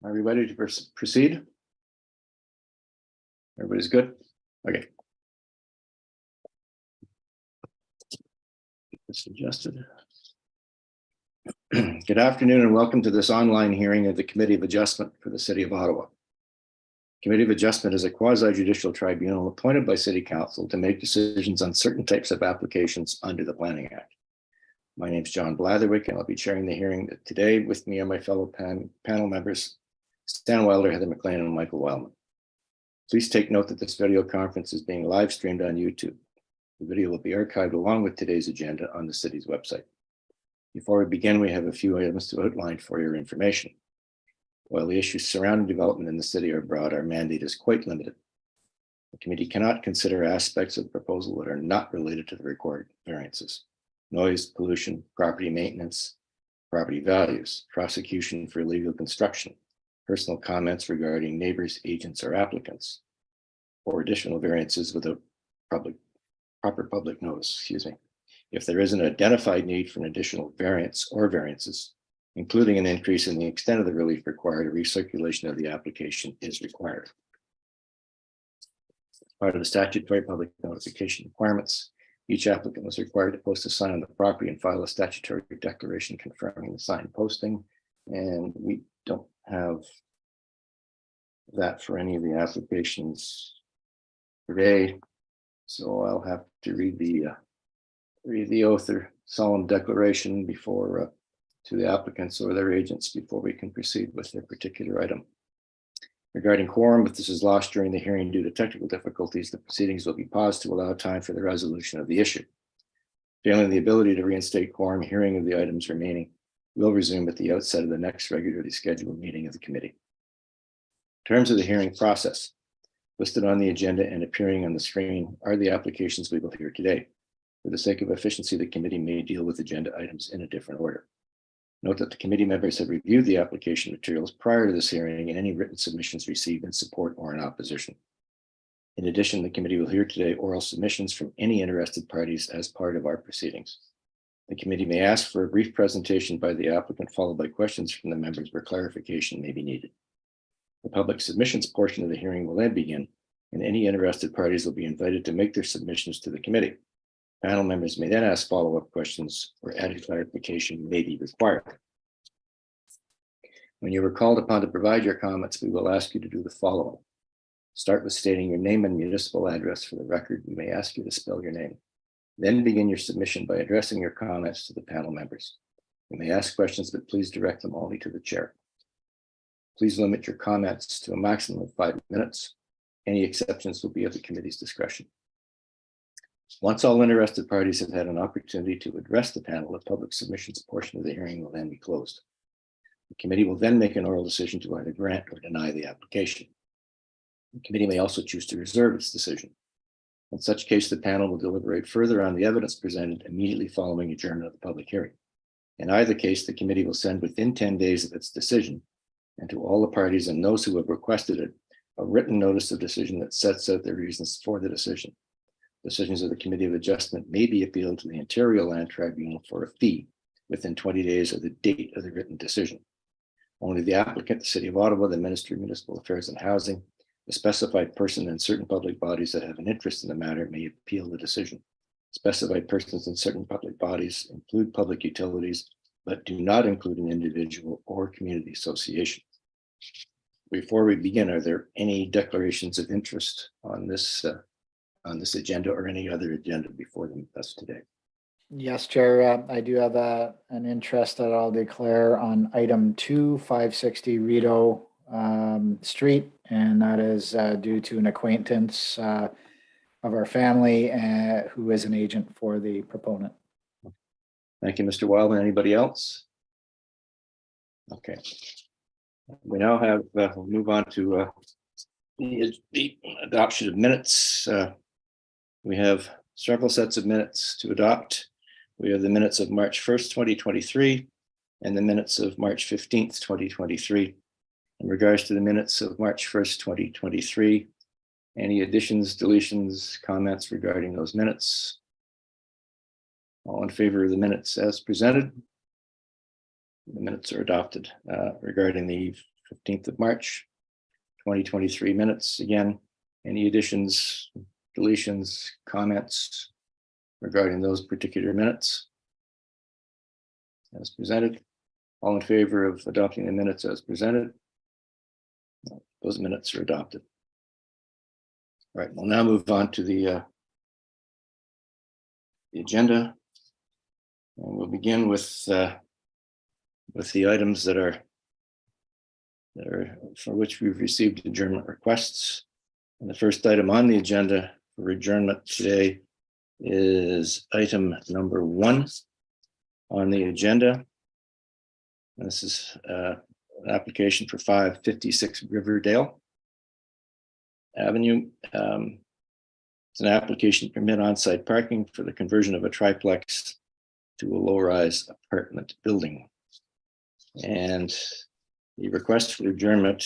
Are we ready to proceed? Everybody's good? Okay. Get this adjusted. Good afternoon and welcome to this online hearing of the Committee of Adjustment for the City of Ottawa. Committee of Adjustment is a quasi-judicial tribunal appointed by City Council to make decisions on certain types of applications under the Planning Act. My name is John Blatherwick and I'll be chairing the hearing today. With me are my fellow panel members, Stan Wilder, Heather McLean, and Michael Wildman. Please take note that this video conference is being live streamed on YouTube. The video will be archived along with today's agenda on the city's website. Before we begin, we have a few items to outline for your information. While the issues surrounding development in the city are broad, our mandate is quite limited. The committee cannot consider aspects of the proposal that are not related to the required variances: noise, pollution, property maintenance, property values, prosecution for illegal construction, personal comments regarding neighbors, agents, or applicants, or additional variances without proper public notice, If there is an identified need for an additional variance or variances, including an increase in the extent of the relief required, a recirculation of the application is required. As part of the statutory public notification requirements, each applicant was required to post a sign on the property and file a statutory declaration confirming the sign posting. And we don't have that for any of the applications today. So I'll have to read the oath or solemn declaration before to the applicants or their agents before we can proceed with their particular item. Regarding quorum, if this is lost during the hearing due to technical difficulties, the proceedings will be paused to allow time for the resolution of the issue. Failing the ability to reinstate quorum, hearing of the items remaining will resume at the outset of the next regularly scheduled meeting of the committee. In terms of the hearing process, listed on the agenda and appearing on the screen are the applications we will hear today. For the sake of efficiency, the committee may deal with agenda items in a different order. Note that the committee members have reviewed the application materials prior to this hearing and any written submissions received in support or in opposition. In addition, the committee will hear today oral submissions from any interested parties as part of our proceedings. The committee may ask for a brief presentation by the applicant, followed by questions from the members where clarification may be needed. The public submissions portion of the hearing will then begin, and any interested parties will be invited to make their submissions to the committee. Panel members may then ask follow-up questions or added clarification may be required. When you are called upon to provide your comments, we will ask you to do the following. Start with stating your name and municipal address for the record. We may ask you to spell your name. Then begin your submission by addressing your comments to the panel members. You may ask questions, but please direct them only to the chair. Please limit your comments to a maximum of 5 minutes. Any exceptions will be at the committee's discretion. Once all interested parties have had an opportunity to address the panel, the public submissions portion of the hearing will then be closed. The committee will then make an oral decision to either grant or deny the application. The committee may also choose to reserve its decision. In such case, the panel will deliberate further on the evidence presented immediately following adjournment of the public hearing. In either case, the committee will send within 10 days of its decision, and to all the parties and those who have requested it, a written notice of decision that sets out the reasons for the decision. Decisions of the Committee of Adjustment may be appealed to the Ontario Land Tribunal for a fee within 20 days of the date of the written decision. Only the applicant, the City of Ottawa, the Ministry of Municipal Affairs and Housing, the specified person, and certain public bodies that have an interest in the matter may appeal the decision. Specified persons in certain public bodies include public utilities, but do not include an individual or community association. Before we begin, are there any declarations of interest on this agenda or any other agenda before us today? Yes, Chair. I do have an interest that I'll declare on item 2, 560 Rideau Street, and that is due to an acquaintance of our family who is an agent for the proponent. Thank you, Mr. Wildman. Anybody else? Okay. We now have, we'll move on to the adoption of minutes. We have several sets of minutes to adopt. We have the minutes of March 1st, 2023, and the minutes of March 15th, 2023. In regards to the minutes of March 1st, 2023, any additions, deletions, comments regarding those minutes? All in favor of the minutes as presented? The minutes are adopted. Regarding the 15th of March, 2023 minutes. Again, any additions, deletions, comments regarding those particular minutes as presented? All in favor of adopting the minutes as presented? Those minutes are adopted. All right, we'll now move on to the agenda. And we'll begin with the items that are for which we've received adjournment requests. And the first item on the agenda for adjournment today is item number 1 on the agenda. This is an application for 556 Riverdale Avenue. It's an application to permit on-site parking for the conversion of a triplex to a low-rise apartment building. And the request for adjournment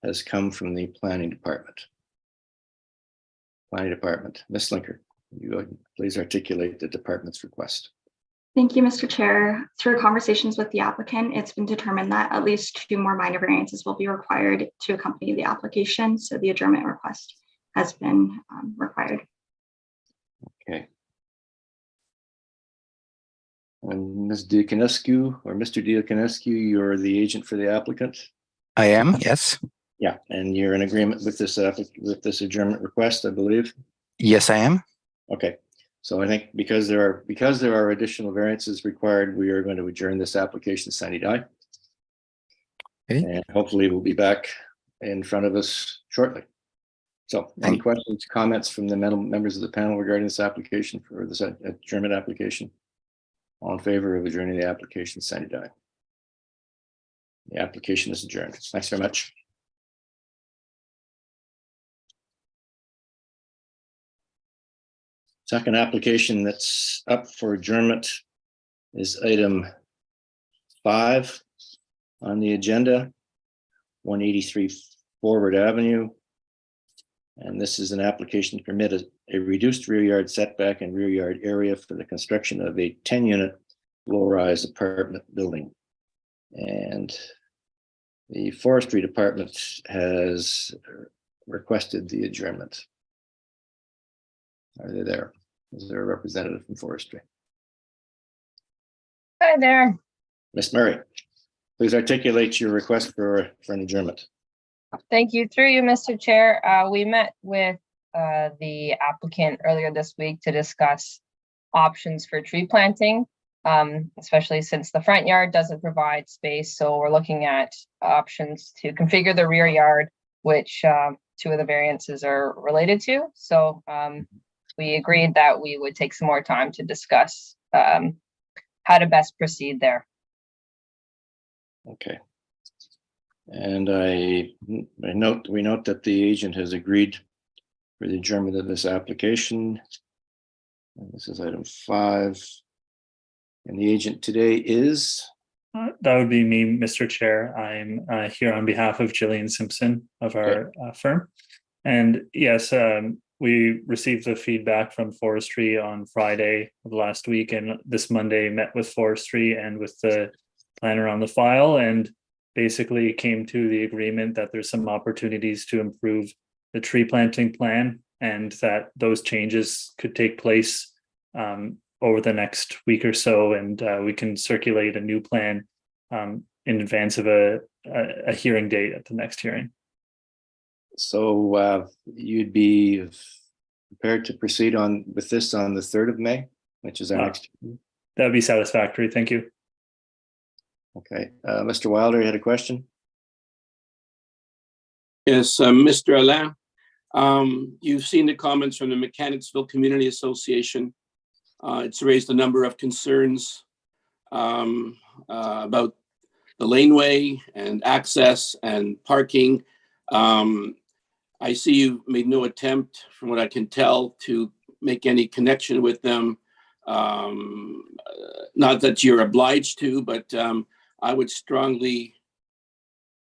has come from the planning department. Planning department, Ms. Linker, you please articulate the department's request. Thank you, Mr. Chair. Through conversations with the applicant, it's been determined that at least 2 more minor variances will be required to accompany the application. So the adjournment request has been required. Okay. And Ms. Diakonescu or Mr. Diakonescu, you're the agent for the applicant? I am, yes. Yeah, and you're in agreement with this adjournment request, I believe? Yes, I am. Okay. So I think because there are additional variances required, we are going to adjourn this application sine die. Okay. And hopefully we'll be back in front of us shortly. So any questions, comments from the members of the panel regarding this application for this adjournment application? All in favor of adjourning the application sine die. The application is adjourned. Thanks very much. Second application that's up for adjournment is item 5 on the agenda, 183 Forward Avenue. And this is an application to permit a reduced rear yard setback and rear yard area for the construction of a 10-unit low-rise apartment building. And the forestry department has requested the adjournment. Are they there? Is there a representative from forestry? Hi there. Ms. Murray, please articulate your request for an adjournment. Thank you. Through you, Mr. Chair. We met with the applicant earlier this week to discuss options for tree planting, especially since the front yard doesn't provide space. So we're looking at options to configure the rear yard, which 2 of the variances are related to. So we agreed that we would take some more time to discuss how to best proceed there. Okay. And we note that the agent has agreed for the adjournment of this application. And this is item 5. And the agent today is? That would be me, Mr. Chair. I'm here on behalf of Jillian Simpson of our firm. And yes, we received the feedback from forestry on Friday of last week, and this Monday met with forestry and with the planner on the file, and basically came to the agreement that there's some opportunities to improve the tree planting plan, and that those changes could take place over the next week or so, and we can circulate a new plan in advance of a hearing date at the next hearing. So you'd be prepared to proceed with this on the 3rd of May, which is our next. That would be satisfactory. Thank you. Okay, Mr. Wilder, you had a question? Yes, Mr. Alain, you've seen the comments from the Mechanicsville Community Association. It's raised a number of concerns about the laneway and access and parking. I see you made no attempt, from what I can tell, to make any connection with them. Not that you're obliged to, but I would strongly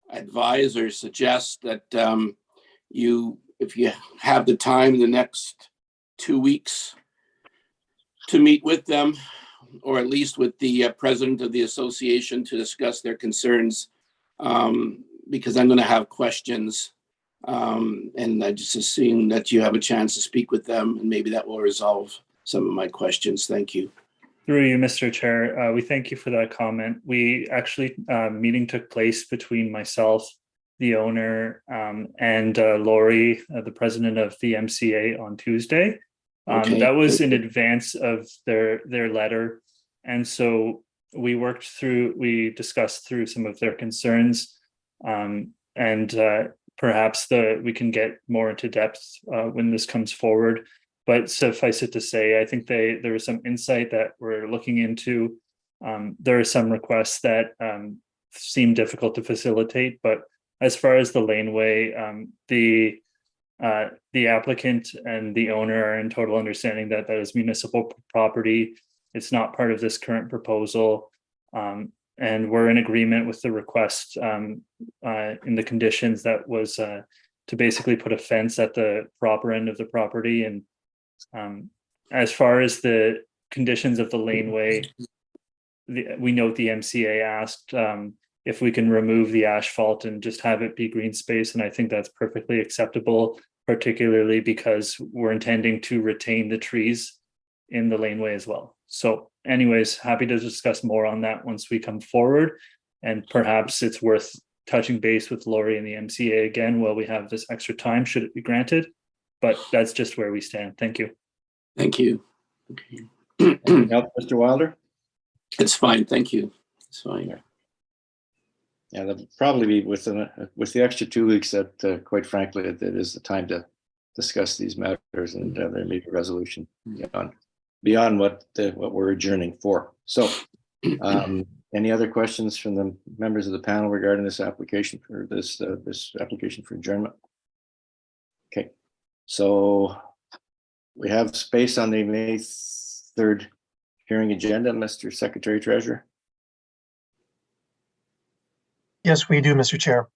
advise or suggest that if you have the time in the next 2 weeks to meet with them, or at least with the president of the association, to discuss their concerns. because I'm going to have questions. And I just assume that you have a chance to speak with them, and maybe that will resolve some of my questions. Thank you. Through you, Mr. Chair, we thank you for that comment. We actually, meeting took place between myself, the owner, and Lori, the president of the MCA, on Tuesday. Okay. That was in advance of their letter. And so we discussed through some of their concerns, and perhaps we can get more into depth when this comes forward. But suffice it to say, I think there was some insight that we're looking into. There are some requests that seem difficult to facilitate, but as far as the laneway, the applicant and the owner are in total understanding that that is municipal property. It's not part of this current proposal. And we're in agreement with the request in the conditions that was to basically put a fence at the proper end of the property. And as far as the conditions of the laneway, we note the MCA asked if we can remove the asphalt and just have it be green space. And I think that's perfectly acceptable, particularly because we're intending to retain the trees in the laneway as well. So anyways, happy to discuss more on that once we come forward. And perhaps it's worth touching base with Lori and the MCA again while we have this extra time, should it be granted. But that's just where we stand. Thank you. Thank you. Okay. Anything else, Mr. Wilder? It's fine. Thank you. It's fine. Yeah, that'll probably be with the extra 2 weeks that, quite frankly, it is the time to discuss these matters, and there may be a resolution beyond what we're adjourning for. So, any other questions from the members of the panel regarding this application for this application for adjournment? Okay, so we have space on the May 3rd hearing agenda, Mr. Secretary Treasurer. Yes, we do, Mr. Chair.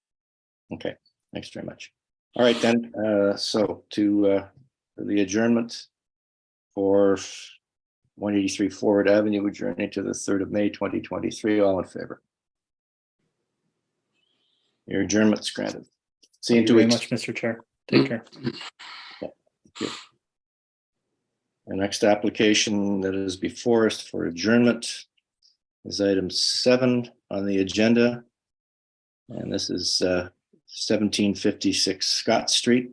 Okay, thanks very much. All right, then, so for the adjournment for 183 Forward Avenue, adjourning to the 3rd of May, 2023. All in favor? Your adjournment's granted. See you in 2 weeks. Thank you very much, Mr. Chair. Take care. Thank you. The next application that is before us for adjournment is item 7 on the agenda. And this is 1756 Scott Street.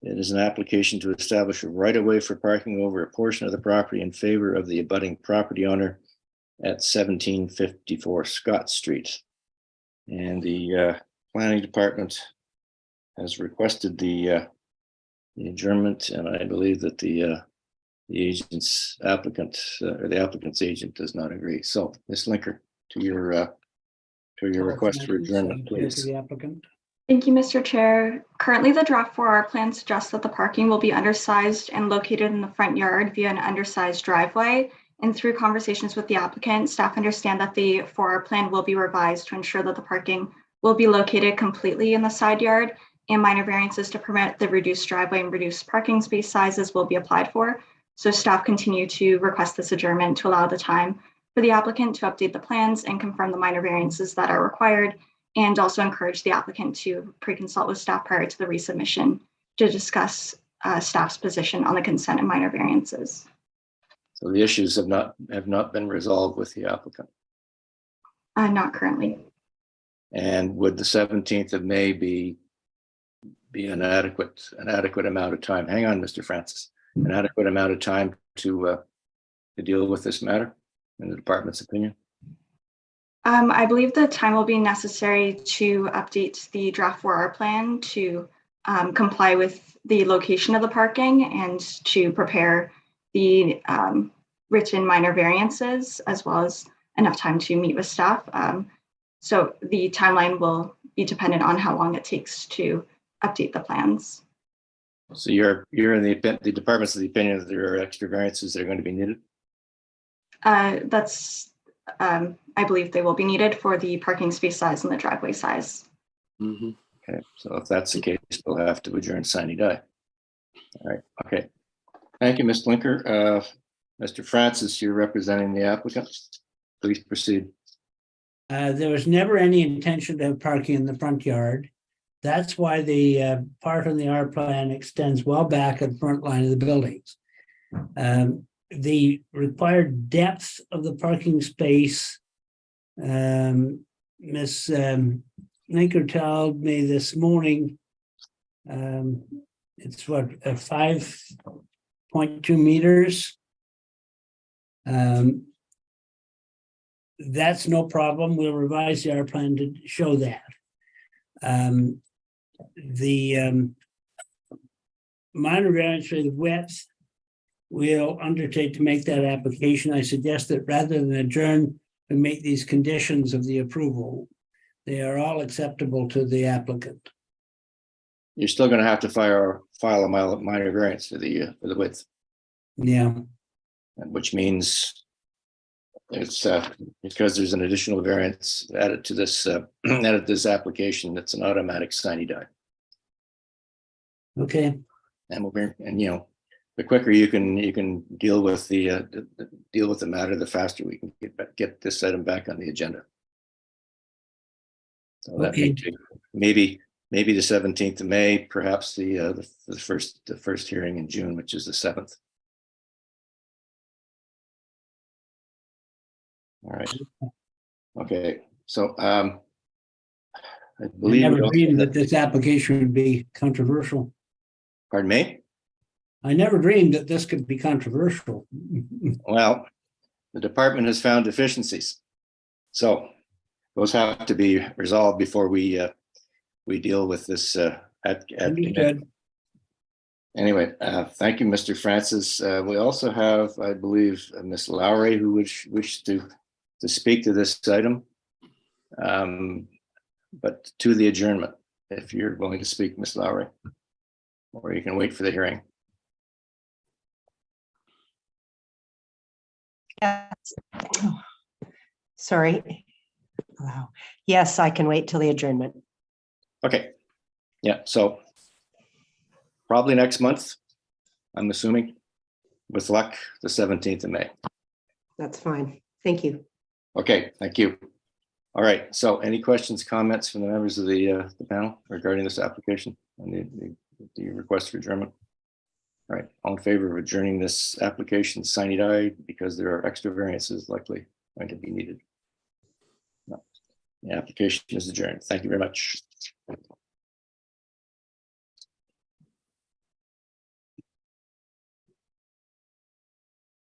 It is an application to establish a right-of-way for parking over a portion of the property in favor of the abutting property owner at 1754 Scott Street. And the planning department has requested the adjournment, and I believe that the applicant's agent does not agree. So, Ms. Linker, to your request for adjournment, please. Thank you, Mr. Chair. Currently, the draft 4R plan suggests that the parking will be undersized and located in the front yard via an undersized driveway. And through conversations with the applicant, staff understand that the 4R plan will be revised to ensure that the parking will be located completely in the side yard, and minor variances to permit the reduced driveway and reduced parking space sizes will be applied for. So staff continue to request this adjournment to allow the time for the applicant to update the plans and confirm the minor variances that are required, and also encourage the applicant to pre-consult with staff prior to the resubmission to discuss staff's position on the consent and minor variances. So the issues have not been resolved with the applicant. Not currently. And would the 17th of May be an adequate amount of time? Hang on, Mr. Francis. An adequate amount of time to deal with this matter, in the department's opinion? I believe the time will be necessary to update the draft 4R plan to comply with the location of the parking and to prepare the written minor variances, as well as enough time to meet with staff. So the timeline will be dependent on how long it takes to update the plans. So you're in the department's of the opinion that there are extra variances that are going to be needed? I believe they will be needed for the parking space size and the driveway size. Mm-hmm. Okay, so if that's the case, we'll have to adjourn sine die. All right, okay. Thank you, Ms. Linker. Mr. Francis, you're representing the applicant. Please proceed. There was never any intention to have parking in the front yard. That's why the part on the R plan extends well back at the front line of the buildings. The required depth of the parking space, Ms. Linker told me this morning, it's what, 5.2 meters. That's no problem. We'll revise the R plan to show that. The minor variance for the width, we'll undertake to make that application. I suggest that rather than adjourn, we make these conditions of the approval. They are all acceptable to the applicant. You're still going to have to file a minor variance for the width, Yeah, which means it's because there's an additional variance added to this added to this application. That's an automatic sine die. okay. And you know, the quicker you can deal with the matter, the faster we can get this item back on the agenda. So that may take maybe the 17th of May, perhaps the first hearing in June, which is the 7th. All right. Okay. So I I believe. never dreamed that this application would be controversial. Pardon me? I never dreamed that this could be controversial. Well, the department has found deficiencies, so those have to be resolved before we deal with this. Understood. Anyway, thank you, Mr. Francis. We also have, I believe, Ms. Lowry, who wished to speak to this item, but to the adjournment, if you're willing to speak, Ms. Lowry, or you can wait for the hearing. Yes. Oh, sorry. Wow. Yes, I can wait till the adjournment. Okay. Yeah. So probably next month, I'm assuming, with luck, the 17th of May. That's fine. Thank you. Okay. Thank you. All right. So any questions, comments from the members of the panel regarding this application and the request for adjournment? All right. All in favor of adjourning this application, sine die, because there are extra variances likely going to be needed. No. The application is adjourned. Thank you very much.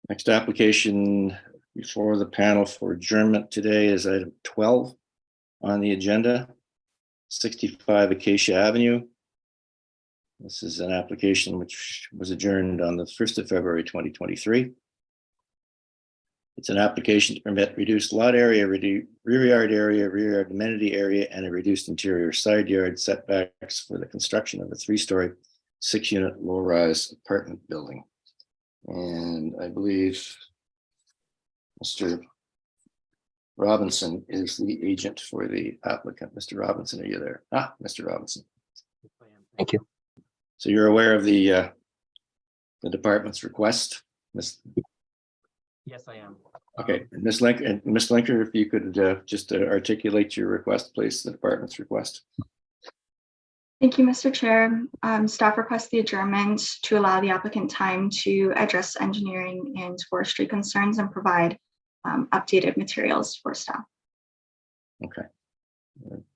Next application before the panel for adjournment today is item 12 on the agenda, 65 Acacia Avenue. This is an application which was adjourned on the 1st of February 2023. It's an application to permit reduced lot area, rear yard area, rear yard amenity area, and a reduced interior side yard setbacks for the construction of a 3-story, 6-unit low-rise apartment building. And I believe Mr. Robinson is the agent for the applicant. Mr. Robinson, are you there? Ah, Mr. Robinson. Thank you. So you're aware of the department's request, Ms. Yes, I am. Okay, Ms. Linker, if you could just articulate your request, please, the department's request. Thank you, Mr. Chair. Staff requests the adjournment to allow the applicant time to address engineering and forestry concerns and provide updated materials for staff. Okay,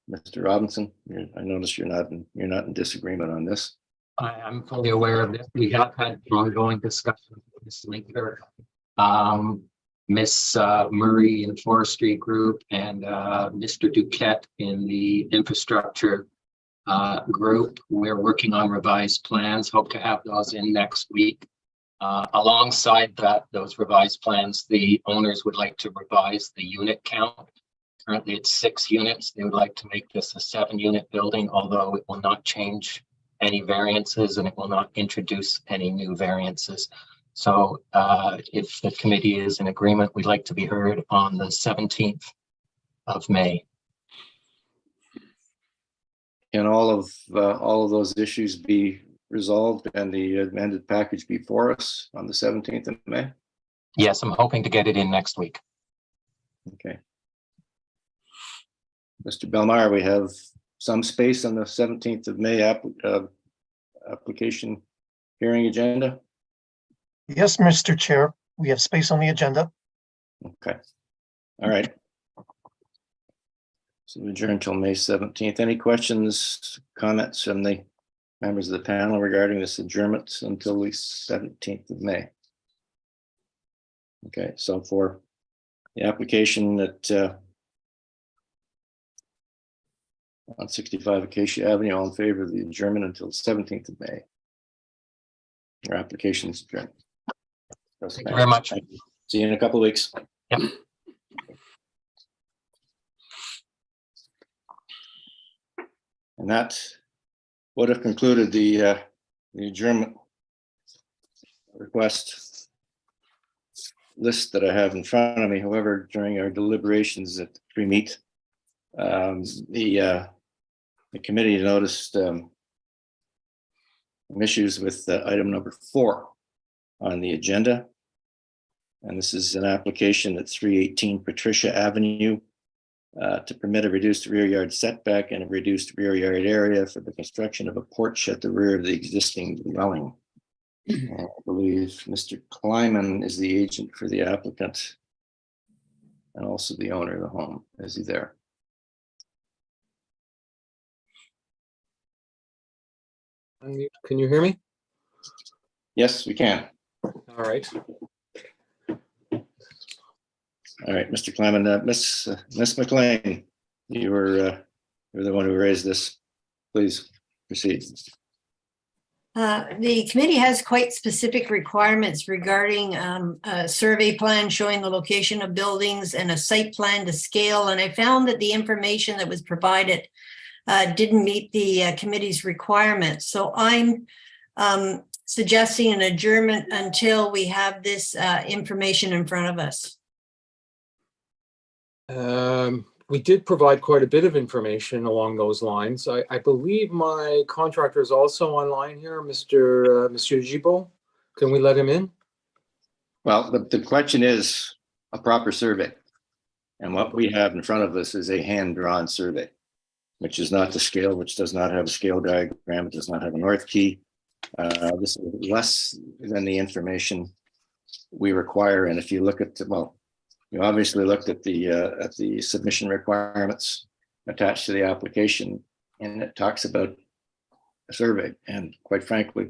Mr. Robinson, I notice you're not in disagreement on this. I'm fully aware of this. We have had ongoing discussions with Ms. Linker, Ms. Murray in Forestry Group, and Mr. Duquette in the infrastructure group. We're working on revised plans, hope to have those in next week. Alongside those revised plans, the owners would like to revise the unit count. Currently it's 6 units. They would like to make this a 7-unit building, although it will not change any variances and it will not introduce any new variances. So if the committee is in agreement, we'd like to be heard on the 17th of May. Can all of those issues be resolved and the amended package before us on the 17th of May? Yes, I'm hoping to get it in next week. Okay. Mr. Belmar, we have some space on the 17th of May application hearing agenda. Yes, Mr. Chair, we have space on the agenda. Okay. All right. So we adjourn until May 17th. Any questions, comments from the members of the panel regarding this adjournment until the 17th of May? Okay, so for the application that on 65 Acacia Avenue, all in favor of the adjournment until the 17th of May. Your application is adjourned. Thank you very much. See you in a couple of weeks. Yep. And that would have concluded the adjournment request list that I have in front of me. However, during our deliberations at pre-meet, the committee noticed some issues with item number 4 on the agenda. And this is an application at 318 Patricia Avenue to permit a reduced rear yard setback and a reduced rear yard area for the construction of a porch at the rear of the existing dwelling. I believe Mr. Kleiman is the agent for the applicant and also the owner of the home. Is he there? Can you hear me? Yes, we can. All right. All right, Mr. Kleiman, Miss McLean, you were the one who raised this. Please proceed. The committee has quite specific requirements regarding a survey plan showing the location of buildings and a site plan to scale. And I found that the information that was provided didn't meet the committee's requirements. So I'm suggesting an adjournment until we have this information in front of us. We did provide quite a bit of information along those lines. I believe my contractor is also online here, Monsieur Gibault. Can we let him in? Well, the question is a proper survey. And what we have in front of us is a hand-drawn survey, which is not to scale, which does not have a scale diagram, it does not have a north key. This is less than the information we require. And if you look at, well, you obviously looked at the submission requirements attached to the application, and it talks about a survey. And quite frankly,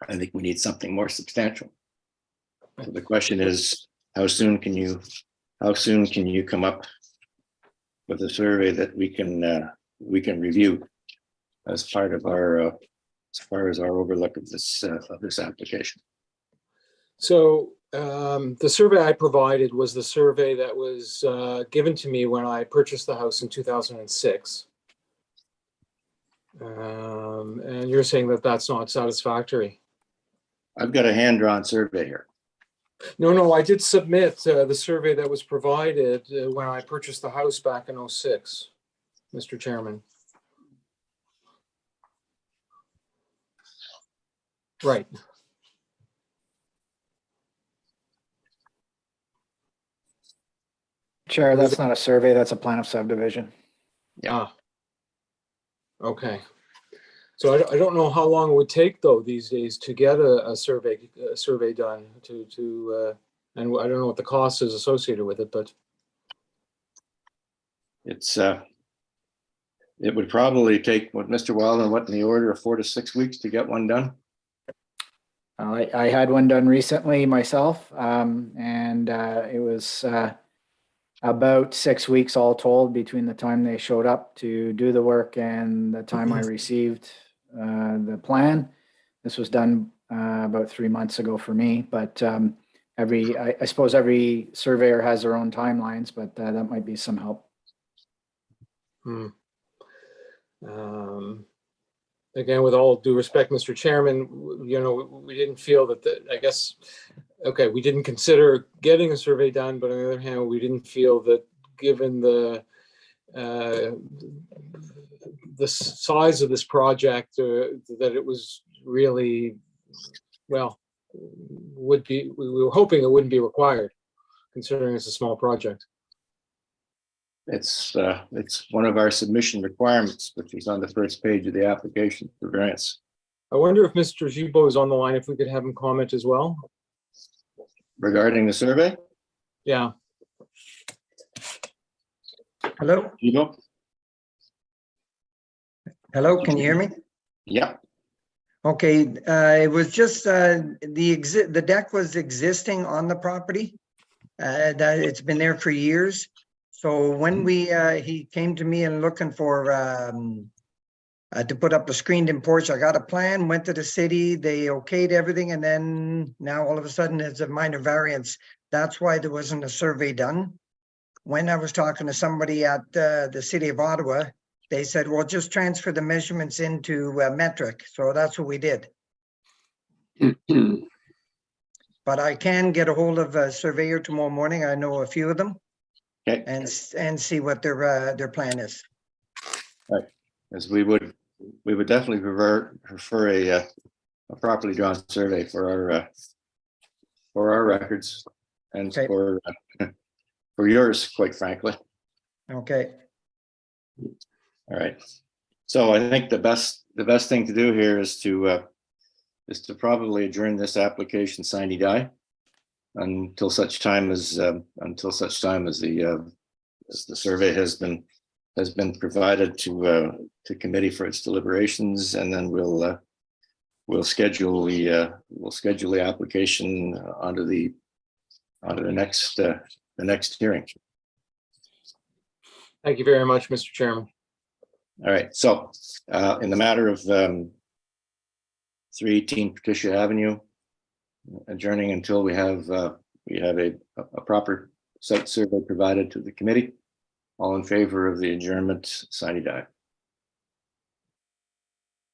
I think we need something more substantial. So the question is, how soon can you come up with a survey that we can review as part of our as far as our overlook of this application? So the survey I provided was the survey that was given to me when I purchased the house in 2006. And you're saying that that's not satisfactory? I've got a hand-drawn survey here. No, I did submit the survey that was provided when I purchased the house back in 2006, Mr. Chairman. Right. Chair, that's not a survey, that's a plan of subdivision. Yeah. Okay. So I don't know how long it would take though these days to get a survey done and I don't know what the cost is associated with it, but it would probably take what Mr. Wildman, what in the order of 4 to 6 weeks to get one done? I had one done recently myself, and it was about 6 weeks all told between the time they showed up to do the work and the time I received the plan. This was done about 3 months ago for me, but I suppose every surveyor has their own timelines, but that might be some help. Again, with all due respect, Mr. Chairman, we didn't feel that we didn't consider getting a survey done, but on the other hand, we didn't feel that given the size of this project, that it was really, well, we were hoping it wouldn't be required, considering it's a small project. It's one of our submission requirements, which is on the first page of the application for variance. I wonder if Mr. Gibault is on the line, if we could have him comment as well. Regarding the survey, Yeah, Hello, you go. hello, can you hear me? Yeah, Okay, it was just the deck was existing on the property. That it's been there for years. So when he came to me and looking for to put up a screened-in porch, I got a plan, went to the city, they okayed everything, and then now all of a sudden it's a minor variance. That's why there wasn't a survey done. When I was talking to somebody at the city of Ottawa, they said, well, just transfer the measurements into metric. So that's what we did. But I can get a hold of a surveyor tomorrow morning. I know a few of them. okay. And see what their plan is. As we would definitely prefer a properly drawn survey for our records and Okay. for yours, quite frankly. Okay. All right. So I think the best thing to do here is to probably adjourn this application sine die until such time as the survey has been provided to committee for its deliberations, and then we'll schedule the application onto the next hearing. thank you very much, Mr. Chairman. All right, so in the matter of 318 Patricia Avenue, adjourning until we have a proper site survey provided to the committee. All in favor of the adjournment, sine die.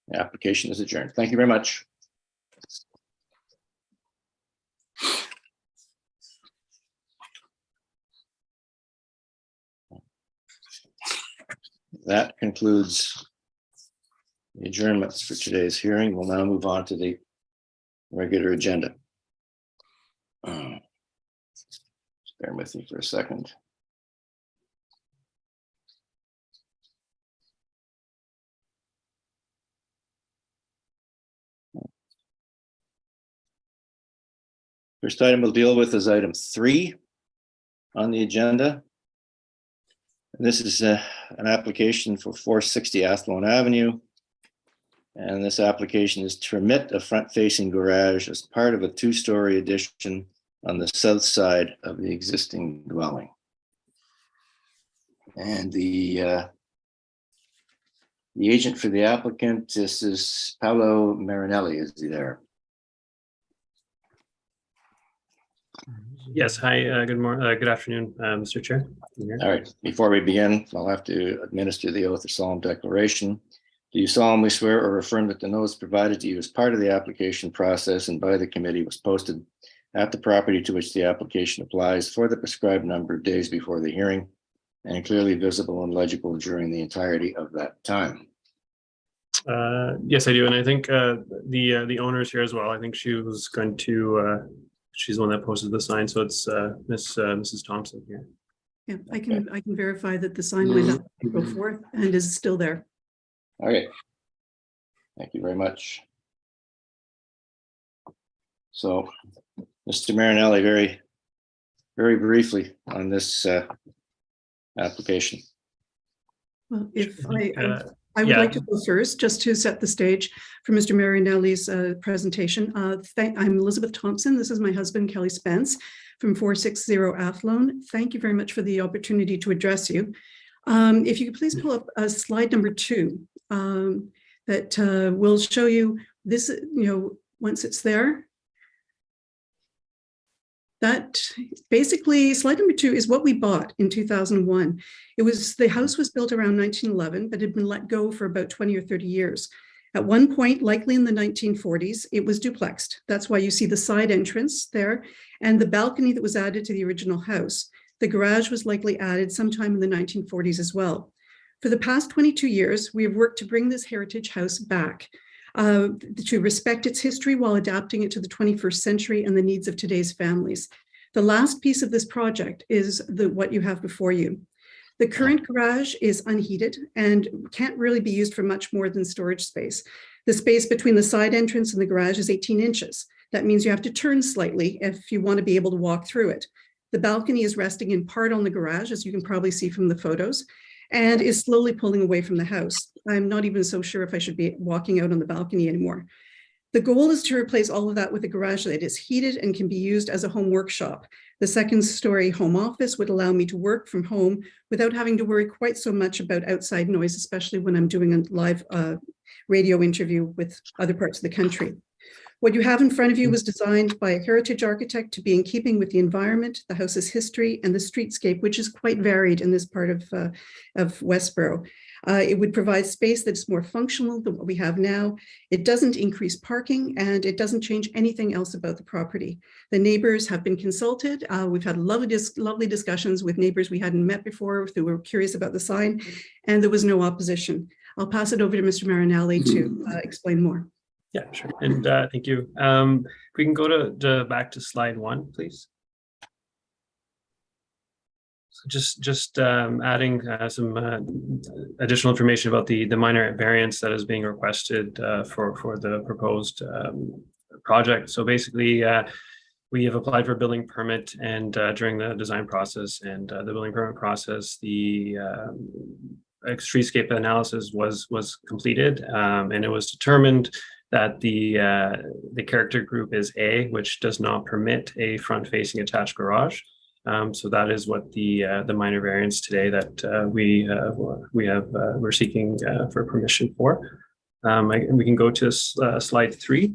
The application is adjourned. Thank you very much. That concludes the adjournments for today's hearing. We'll now move on to the regular agenda. Just bear with me for a second. First item we'll deal with is item 3 on the agenda. This is an application for 460 Athlone Avenue. And this application is to permit a front-facing garage as part of a 2-story addition on the south side of the existing dwelling. And the agent for the applicant, this is Paolo Marinelli. Is he there? Yes, hi, good afternoon, Mr. Chair. All right, before we begin, I'll have to administer the oath of solemn declaration. Do you solemnly swear or affirm that the notice provided to you as part of the application process and by the committee was posted at the property to which the application applies for the prescribed number of days before the hearing and clearly visible and legible during the entirety of that time? Yes, I do, and I think the owner's here as well. I think she was going to. She's the one that posted the sign, so it's Mrs. Thompson here. Yeah, I can verify that the sign went up April 4th and is still there. Okay. Thank you very much. So, Mr. Marinelli, very, very briefly on this application. Well, if I would like to go first, just to set the stage for Mr. Marinelli's presentation. I'm Elizabeth Thompson. This is my husband, Kelly Spence, from 460 Athlone. Thank you very much for the opportunity to address you. If you could please pull up slide number 2, that will show you this, once it's there. That basically, slide number 2 is what we bought in 2001. The house was built around 1911, but had been let go for about 20 or 30 years. At one point, likely in the 1940s, it was duplexed. That's why you see the side entrance there and the balcony that was added to the original house. The garage was likely added sometime in the 1940s as well. For the past 22 years, we have worked to bring this heritage house back, to respect its history while adapting it to the 21st century and the needs of today's families. The last piece of this project is what you have before you. The current garage is unheated and can't really be used for much more than storage space. The space between the side entrance and the garage is 18 inches. That means you have to turn slightly if you want to be able to walk through it. The balcony is resting in part on the garage, as you can probably see from the photos, and is slowly pulling away from the house. I'm not even so sure if I should be walking out on the balcony anymore. The goal is to replace all of that with a garage that is heated and can be used as a home workshop. The second-story home office would allow me to work from home without having to worry quite so much about outside noise, especially when I'm doing a live radio interview with other parts of the country. What you have in front of you was designed by a heritage architect to be in keeping with the environment, the house's history, and the streetscape, which is quite varied in this part of Westboro. It would provide space that's more functional than what we have now. It doesn't increase parking, and it doesn't change anything else about the property. The neighbors have been consulted. We've had lovely discussions with neighbors we hadn't met before who were curious about the sign, and there was no opposition. I'll pass it over to Mr. Marinelli to explain more. Yeah, sure. And thank you. If we can go to back to slide 1, please. So just adding some additional information about the minor variance that is being requested for the proposed project. So basically, we have applied for a building permit, and during the design process and the building permit process, the streetscape analysis was completed, and it was determined that the character group is A, which does not permit a front-facing attached garage. So that is what the minor variance today that we're seeking for permission for. We can go to slide 3,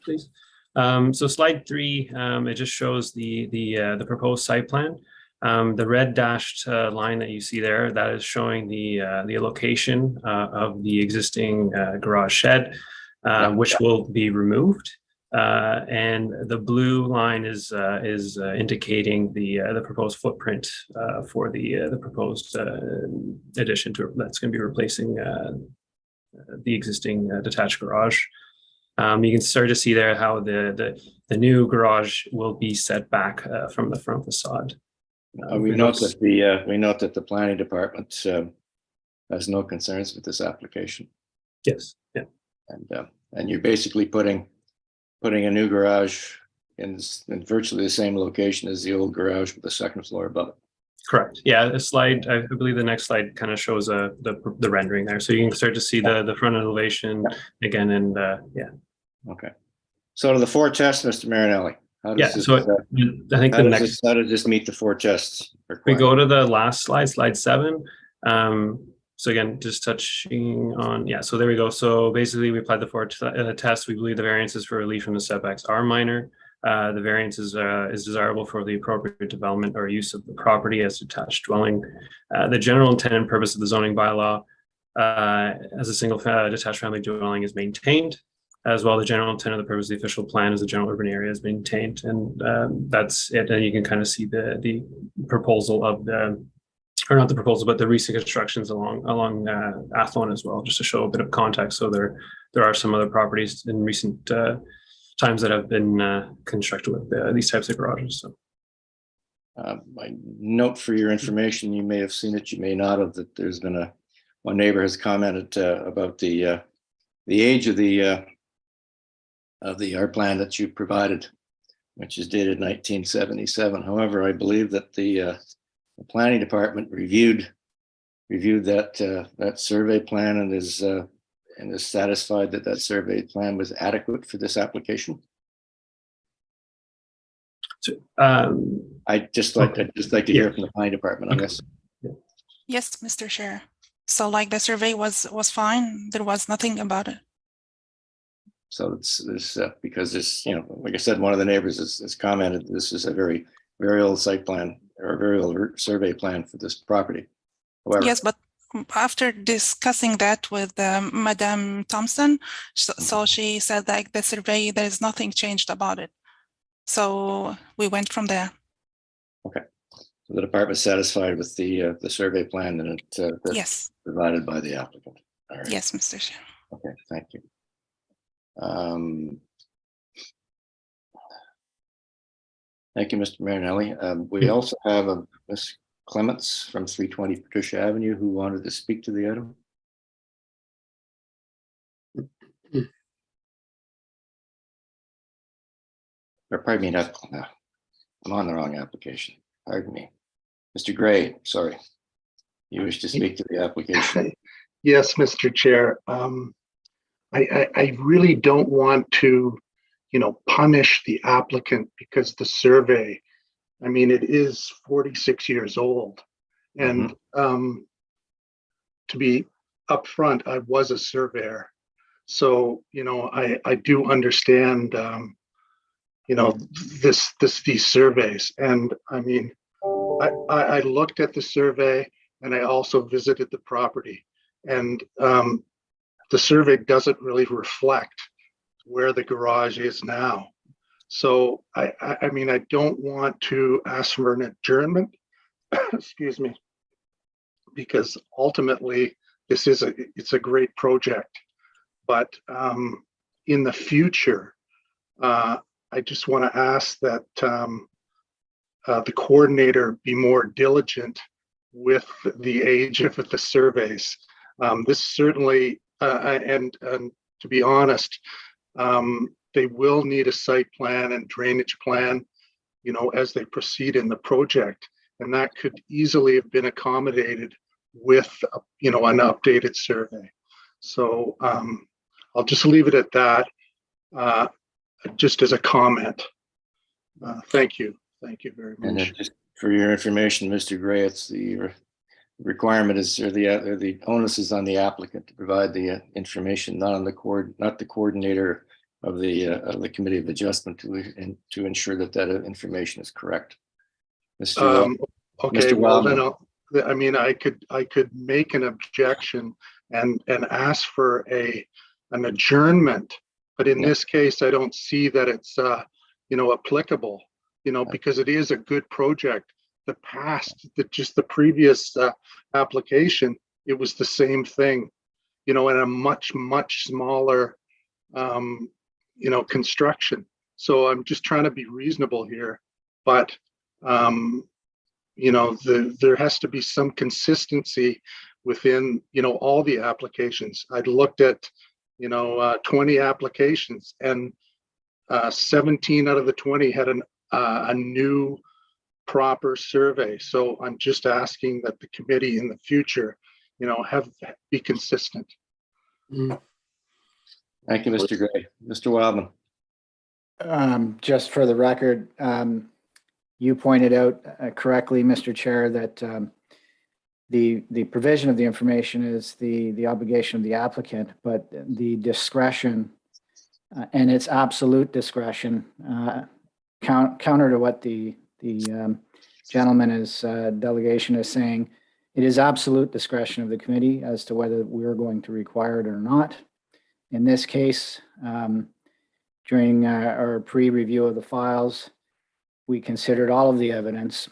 please. So slide 3, it just shows the proposed site plan. The red dashed line that you see there, that is showing the location of the existing garage shed, which will be removed. And the blue line is indicating the proposed footprint for the proposed addition that's going to be replacing the existing detached garage. You can start to see there how the new garage will be set back from the front facade. We note that the planning department has no concerns with this application. Yes. Yeah. And you're basically putting a new garage in virtually the same location as the old garage with the second floor above it. Correct. Yeah, the slide, I believe the next slide kind of shows the rendering there. So you can start to see the front elevation again, and yeah. Okay. So to the 4 tests, Mr. Marinelli. How does I think how does this meet the 4 tests? We go to the last slide, slide 7. So again, just touching on, yeah, so there we go. So basically we applied the 4 tests. We believe the variances for relief from the setbacks are minor. The variance is desirable for the appropriate development or use of the property as detached dwelling. The general intent and purpose of the zoning bylaw as a single detached family dwelling is maintained. As well, the general intent of the purpose of the official plan as the general urban area is maintained, and that's it. And you can kind of see the proposal of or not the proposal, but the recent constructions along Athlone as well, just to show a bit of context. So there are some other properties in recent times that have been constructed with these types of garages. So. I note for your information, you may have seen it, you may not have, that there's been one neighbor has commented about the age of the art plan that you provided, which is dated 1977. However, I believe that the planning department reviewed that survey plan and is satisfied that survey plan was adequate for this application. So, I'd just like to hear from the planning department on this. Yes, Mr. Chair. So like the survey was fine. There was nothing about it. So it's because this, like I said, one of the neighbors has commented this is a very, very old site plan or a very old survey plan for this property. However, yes, but after discussing that with Madame Thompson, so she said that the survey, there's nothing changed about it. So we went from there. Okay. So the department's satisfied with the survey plan and that's yes, provided by the applicant. All right. Yes, Mr. Chair. Okay, thank you. Thank you, Mr. Marinelli. We also have Ms. Clements from 320 Patricia Avenue who wanted to speak to the item. Or pardon me, not, no, I'm on the wrong application. Pardon me. Mr. Gray, sorry. You wish to speak to the application? Yes, Mr. Chair. I really don't want to, punish the applicant because the survey, I mean, it is 46 years old. And to be upfront, I was a surveyor. So, I do understand, these surveys. And I mean, I looked at the survey and I also visited the property, and the survey doesn't really reflect where the garage is now. So I mean, I don't want to ask for an adjournment, excuse me, because ultimately it's a great project. But in the future, I just want to ask that the coordinator be more diligent with the age of the surveys. This certainly, and to be honest, they will need a site plan and drainage plan, as they proceed in the project. And that could easily have been accommodated with, an updated survey. So I'll just leave it at that, just as a comment. Thank you. Thank you very much. And just for your information, Mr. Gray, it's the requirement is, or the onus is on the applicant to provide the information, not the coordinator of the Committee of Adjustment to ensure that information is correct. Mr. Okay, Mr. well Wildman. then I mean, I could make an objection and ask for an adjournment, but in this case, I don't see that it's applicable. Because it is a good project. The previous application, it was the same thing, in a much smaller, construction. So I'm just trying to be reasonable here, but there has to be some consistency within, all the applications. I'd looked at, 20 applications, and 17 out of the 20 had a new proper survey. So I'm just asking that the committee in the future, be consistent. Thank you, Mr. Gray. Mr. Wildman. Just for the record, you pointed out correctly, Mr. Chair, that the provision of the information is the obligation of the applicant, but the discretion and its absolute discretion, counter to what the gentleman's delegation is saying, it is absolute discretion of the committee as to whether we're going to require it or not. In this case, during our pre-review of the files, we considered all of the evidence,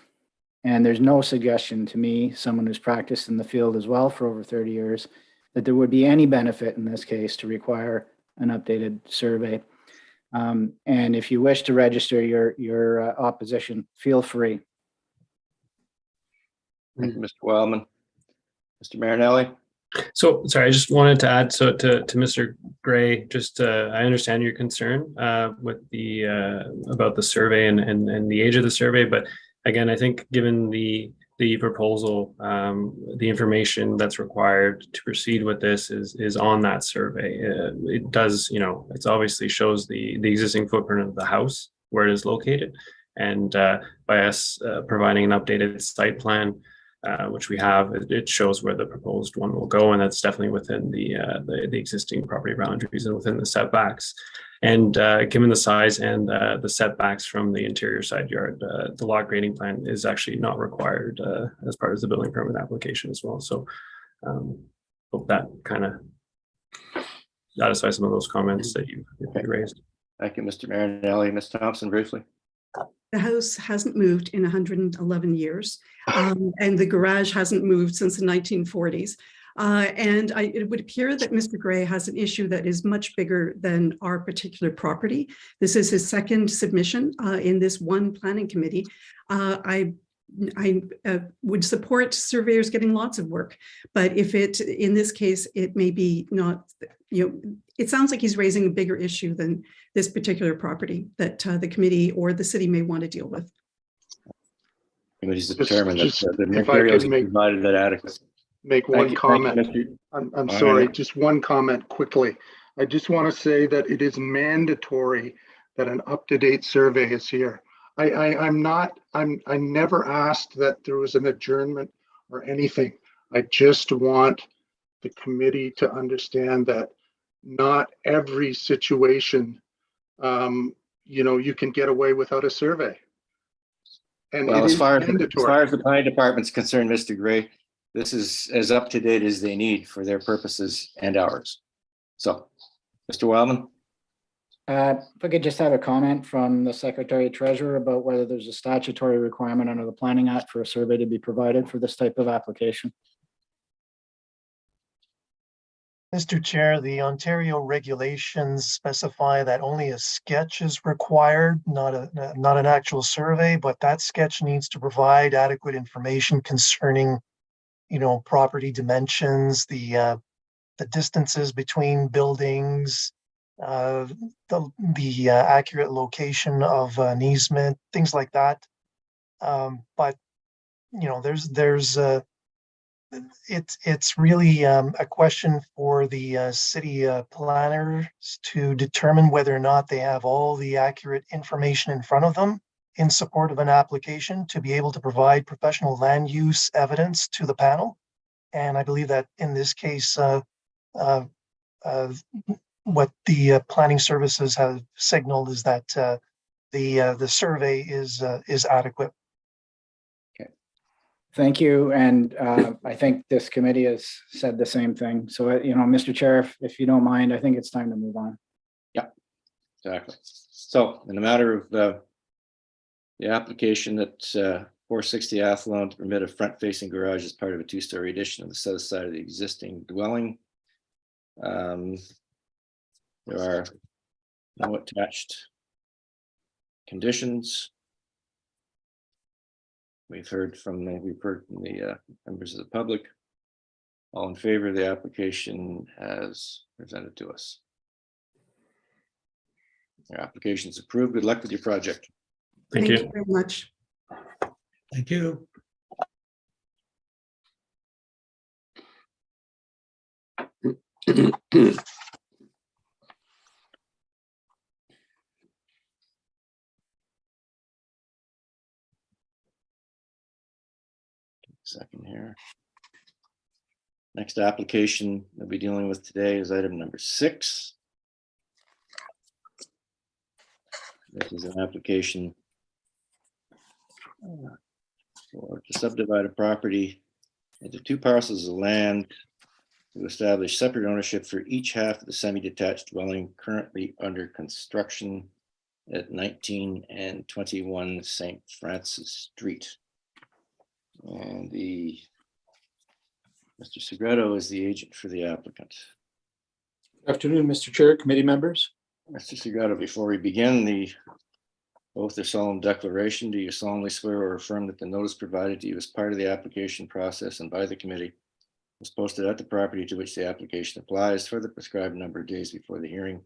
and there's no suggestion to me, someone who's practiced in the field as well for over 30 years, that there would be any benefit in this case to require an updated survey. And if you wish to register your opposition, feel free. Thank you, Mr. Wildman. Mr. Marinelli. So, sorry, I just wanted to add, so to Mr. Gray, just I understand your concern with the about the survey and the age of the survey, but again, I think given the proposal, the information that's required to proceed with this is on that survey. It does, it's obviously shows the existing footprint of the house where it is located, and by us providing an updated site plan, which we have, it shows where the proposed one will go, and that's definitely within the existing property boundaries and within the setbacks. And given the size and the setbacks from the interior side yard, the lot grading plan is actually not required as part of the building permit application as well. So hope that kind of satisfies some of those comments that you raised. Thank you, Mr. Marinelli. Ms. Thompson, briefly. The house hasn't moved in 111 years, and the garage hasn't moved since the 1940s. And it would appear that Mr. Gray has an issue that is much bigger than our particular property. This is his second submission in this one planning committee. I I would support surveyors getting lots of work, but if it, in this case, it may be not, it sounds like he's raising a bigger issue than this particular property that the committee or the city may want to deal with. Committee's determined that the if I materials could make- provided that adequate. Make Thank one you, comment. Mr. I'm All sorry, right. just one comment quickly. I just want to say that it is mandatory that an up-to-date survey is here. I never asked that there was an adjournment or anything. I just want the committee to understand that not every situation, you can get away without a survey. And Well, it as is far as mandatory. the planning department's concerned, Mr. Gray, this is as up to date as they need for their purposes and ours. So, Mr. Wildman? If I could just have a comment from the Secretary Treasurer about whether there's a statutory requirement under the Planning Act for a survey to be provided for this type of application. Mr. Chair, the Ontario regulations specify that only a sketch is required, not an actual survey, but that sketch needs to provide adequate information concerning, property dimensions, the distances between buildings, the accurate location of an easement, things like that. But it's really a question for the city planners to determine whether or not they have all the accurate information in front of them in support of an application to be able to provide professional land use evidence to the panel. And I believe that in this case, what the planning services have signaled is that the survey is adequate. Thank you. And I think this committee has said the same thing. So, Mr. Chair, if you don't mind, I think it's time to move on. Yeah, exactly. So in the matter of the application that 460 Athlone to permit a front-facing garage as part of a two-story addition on the south side of the existing dwelling. There are no attached conditions. We've heard from the members of the public. All in favor of the application as presented to us. Your application is approved. Good luck with your project. Thank you very much. Thank you. Second here. Next application we'll be dealing with today is item number 6. This is an application to subdivide a property into 2 parcels of land to establish separate ownership for each half of the semi-detached dwelling currently under construction at 19 and 21 St. Francis Street. And Mr. Segreto is the agent for the applicant. Good afternoon, Mr. Chair, committee members. Mr. Segreto, before we begin the oath or solemn declaration, do you solemnly swear or affirm that the notice provided to you as part of the application process and by the committee was posted at the property to which the application applies for the prescribed number of days before the hearing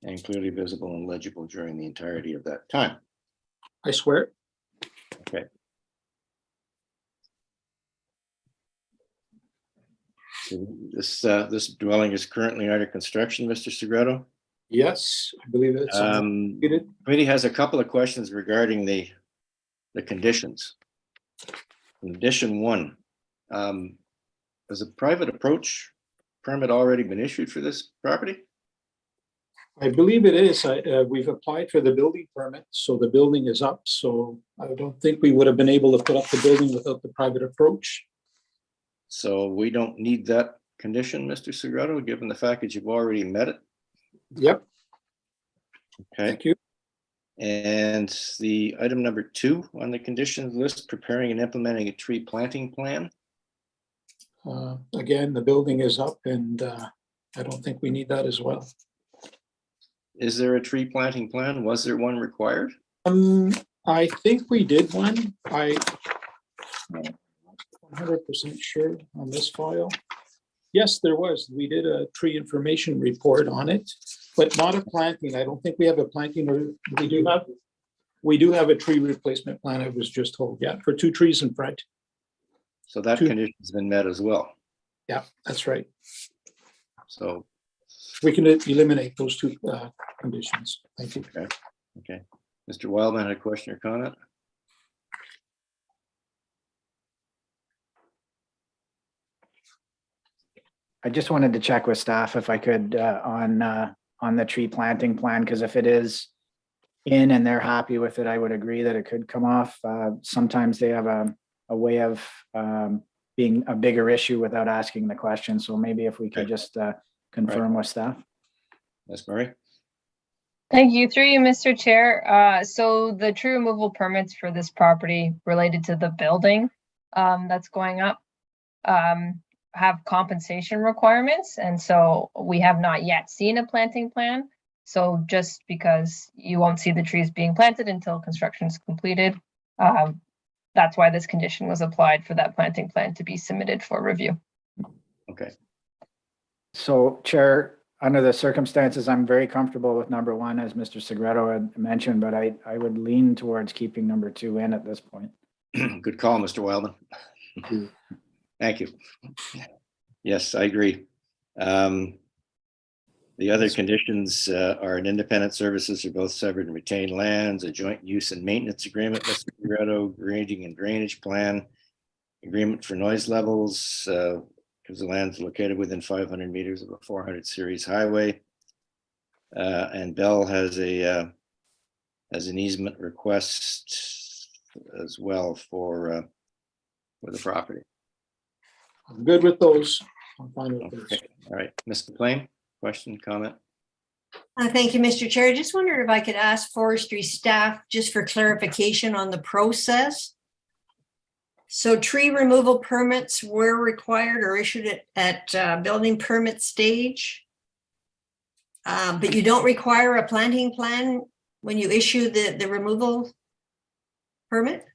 and clearly visible and legible during the entirety of that time? I swear. Okay. So this dwelling is currently under construction, Mr. Segreto? Yes, I believe it's Committee has a couple of questions regarding the conditions. Condition 1, has a private approach permit already been issued for this property? I believe it is. We've applied for the building permit, so the building is up. So I don't think we would have been able to put up the building without the private approach. So we don't need that condition, Mr. Segreto, given the fact that you've already met it? Yep. Okay. Thank you. And the item number 2 on the conditions list, preparing and implementing a tree planting plan. Again, the building is up and I don't think we need that as well. Is there a tree planting plan? Was there one required? I think we did one. 100% sure on this file. Yes, there was. We did a tree information report on it, but not a planting. I don't think we have a planting, or we do have a tree replacement plan, I was just told, yeah, for 2 trees in front. So that condition's been met as well. Yeah, that's right. So we can eliminate those 2 conditions. Thank you. Okay. Okay. Mr. Wildman had a question or comment? I just wanted to check with staff if I could on the tree planting plan, because if it is in and they're happy with it, I would agree that it could come off. Sometimes they have a way of being a bigger issue without asking the question. So maybe if we could just confirm with staff. Ms. Murray? Thank you. Through you, Mr. Chair. So the tree removal permits for this property related to the building that's going up have compensation requirements. And so we have not yet seen a planting plan. So just because you won't see the trees being planted until construction is completed, that's why this condition was applied for that planting plan to be submitted for review. Okay. So Chair, under the circumstances, I'm very comfortable with number 1, as Mr. Segreto had mentioned, but I would lean towards keeping number 2 in at this point. Good call, Mr. Wildman. Thank you. Yes, I agree. The other conditions are an independent services for both severed and retained lands, a joint use and maintenance agreement, Mr. Segreto, grading and drainage plan, agreement for noise levels, because the land is located within 500 meters of a 400 series highway. And Bell has an easement request as well for the property. I'm good with those. I'm fine with those. Okay. All right, Ms. McLean, question, comment? Thank you, Mr. Chair. I just wondered if I could ask forestry staff just for clarification on the process. So tree removal permits were required or issued at building permit stage. But you don't require a planting plan when you issue the removal permit?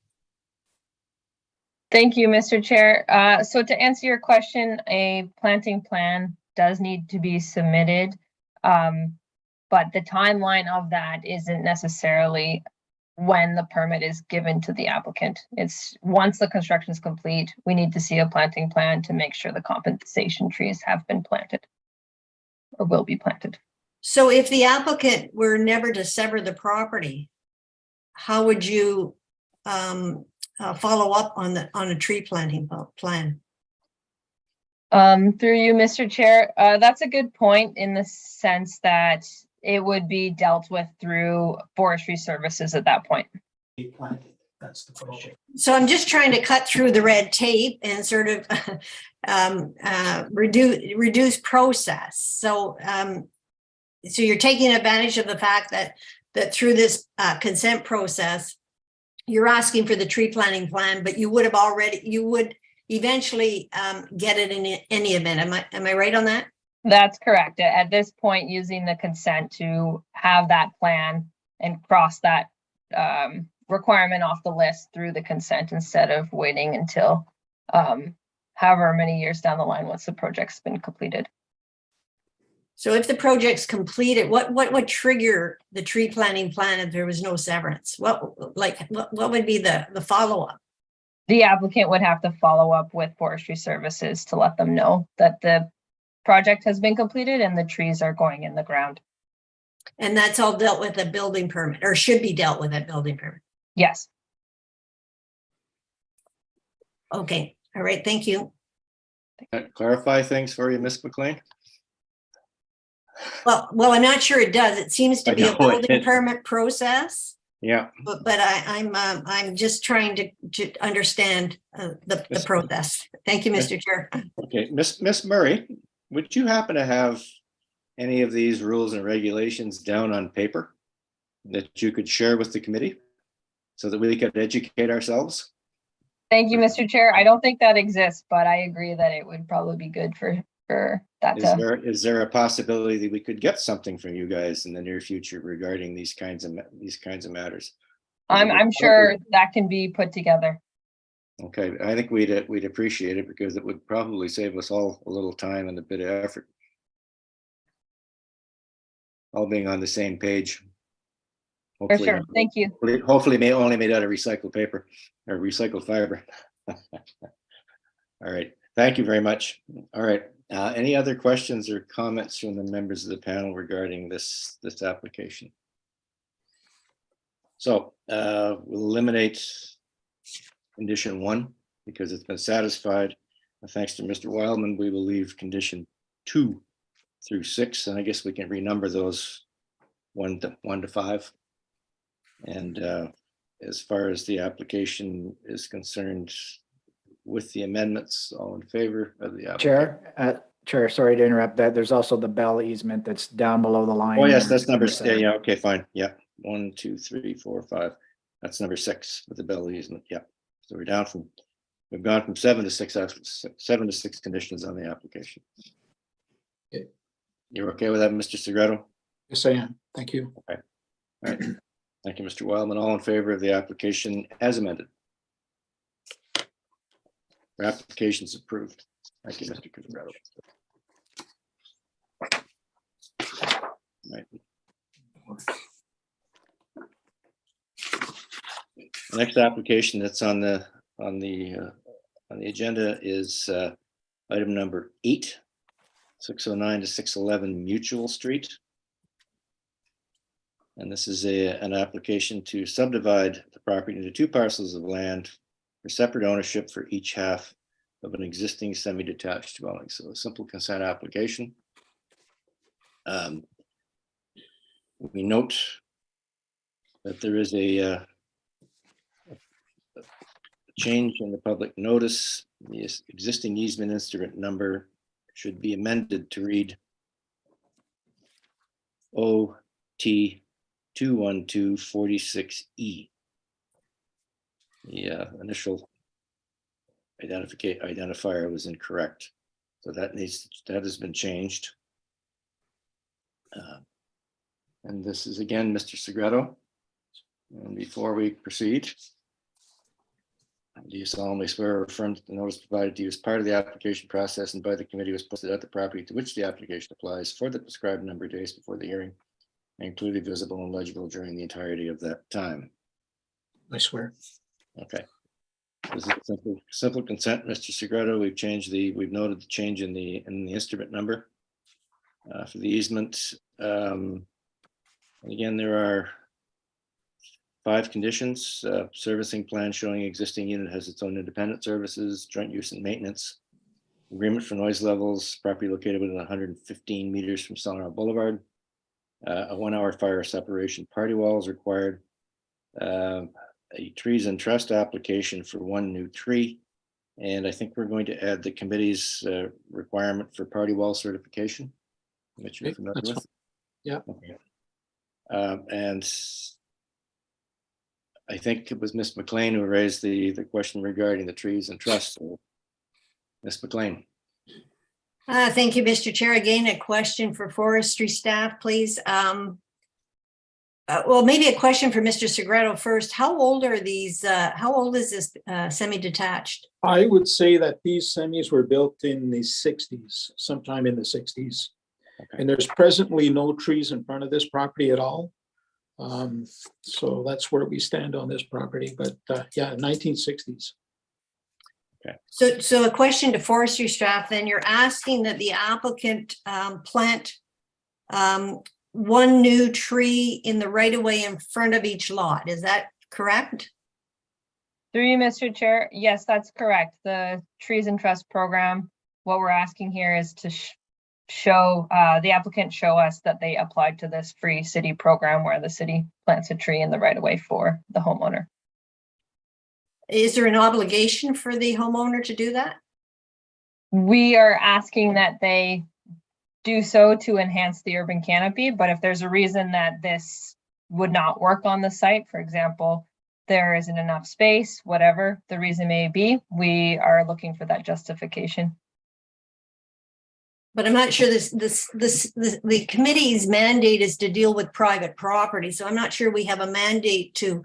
Thank you, Mr. Chair. So to answer your question, a planting plan does need to be submitted. But the timeline of that isn't necessarily when the permit is given to the applicant. It's once the construction is complete, we need to see a planting plan to make sure the compensation trees have been planted or will be planted. So if the applicant were never to sever the property, how would you follow up on a tree planting plan? Through you, Mr. Chair, that's a good point in the sense that it would be dealt with through forestry services at that point. That's the question. So I'm just trying to cut through the red tape and sort of reduce process. So so you're taking advantage of the fact that through this consent process, you're asking for the tree planting plan, but you would eventually get it in any event. Am I right on that? That's correct. At this point, using the consent to have that plan and cross that requirement off the list through the consent instead of waiting until however many years down the line once the project's been completed. So if the project's completed, what would trigger the tree planting plan if there was no severance? What would be the follow-up? The applicant would have to follow up with forestry services to let them know that the project has been completed and the trees are going in the ground. And that's all dealt with at building permit, or should be dealt with at building permit? Yes. Okay, all right, thank you. Clarify things for you, Ms. McLean? Well, I'm not sure it does. It seems to be a building permit process. Yeah. But I'm just trying to understand the process. Thank you, Mr. Chair. Okay, Miss Murray, would you happen to have any of these rules and regulations down on paper that you could share with the committee so that we could educate ourselves? Thank you, Mr. Chair. I don't think that exists, but I agree that it would probably be good for that. Is there a possibility that we could get something from you guys in the near future regarding these kinds of matters? I'm sure that can be put together. Okay, I think we'd appreciate it because it would probably save us all a little time and a bit of effort. All being on the same page. For sure. Thank you. Hopefully only made out of recycled paper or recycled fiber. All right, thank you very much. All right, any other questions or comments from the members of the panel regarding this application? So we'll eliminate condition 1 because it's been satisfied. And thanks to Mr. Wildman, we will leave condition 2 through 6, and I guess we can renumber those 1 to 5. And as far as the application is concerned, with the amendments, all in favor of the application? Chair, sorry to interrupt that. There's also the Bell easement that's down below the line. Oh yes, that's number 6. Yeah, okay, fine. Yeah, 1, 2, 3, 4, 5. That's number 6 with the Bell easement. Yeah. So we've gone from 7 to 6, 7 to 6 conditions on the application. Okay. You're okay with that, Mr. Segreto? Yes, I am. Thank you. Okay. All right. Thank you, Mr. Wildman. All in favor of the application as amended? Your application is approved. Thank you, Mr. Segreto. Right. The next application that's on the agenda is item number 8, 609 to 611 Mutual Street. And this is an application to subdivide the property into 2 parcels of land for separate ownership for each half of an existing semi-detached dwelling. So a simple consent application. We note that there is a change in the public notice. The existing easement instrument number should be amended to read OT 21246E. The initial identifier was incorrect, so that has been changed. And this is again Mr. Segreto. And before we proceed, do you solemnly swear or affirm that the notice provided to you as part of the application process and by the committee was posted at the property to which the application applies for the prescribed number of days before the hearing and clearly visible and legible during the entirety of that time? I swear. Okay. This is simple consent, Mr. Segreto. We've noted the change in the instrument number for the easement. And again, there are 5 conditions. Servicing plan showing existing unit has its own independent services, joint use and maintenance, agreement for noise levels, property located within 115 meters from Sonora Boulevard, a 1-hour fire separation, party wall is required, a trees and trust application for 1 new tree. And I think we're going to add the committee's requirement for party wall certification, which you're familiar with. Fine. Yeah. Okay. And I think it was Ms. McLean who raised the question regarding the trees and trust. So, Ms. McLean. Thank you, Mr. Chair. Again, a question for forestry staff, please. Well, maybe a question for Mr. Segreto first. How old are these? How old is this semi-detached? I would say that these semis were built in the 60s, sometime in the 60s. Okay. And there's presently no trees in front of this property at all. So that's where we stand on this property, but yeah, 1960s. Okay. So a question to forestry staff, then you're asking that the applicant plant 1 new tree in the right of way in front of each lot. Is that correct? Through you, Mr. Chair. Yes, that's correct. The Trees and Trust program, what we're asking here is to show the applicant show us that they applied to this free city program where the city plants a tree in the right of way for the homeowner. Is there an obligation for the homeowner to do that? We are asking that they do so to enhance the urban canopy, but if there's a reason that this would not work on the site, for example, there isn't enough space, whatever the reason may be, we are looking for that justification. But I'm not sure the committee's mandate is to deal with private property. So I'm not sure we have a mandate to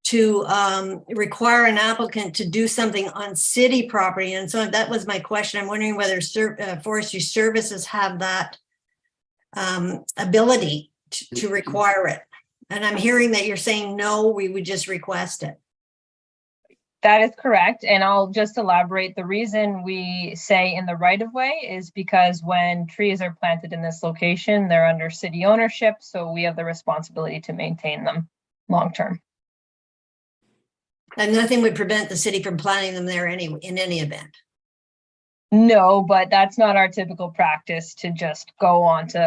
to require an applicant to do something on city property. And so that was my question. I'm wondering whether forestry services have that ability to require it. And I'm hearing that you're saying, no, we would just request it. That is correct. And I'll just elaborate. The reason we say in the right of way is because when trees are planted in this location, they're under city ownership. So we have the responsibility to maintain them long term. And nothing would prevent the city from planting them there in any event. No, but that's not our typical practice to just go onto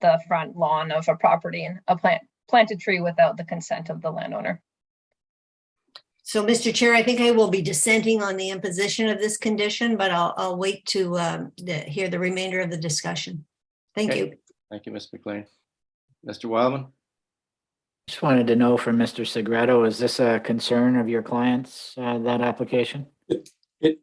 the front lawn of a property and plant a tree without the consent of the landowner. So, Mr. Chair, I think I will be dissenting on the imposition of this condition, but I'll wait to hear the remainder of the discussion. Thank you. Thank you, Ms. McLean. Mr. Wildman? Just wanted to know from Mr. Segreto, is this a concern of your clients, that application? I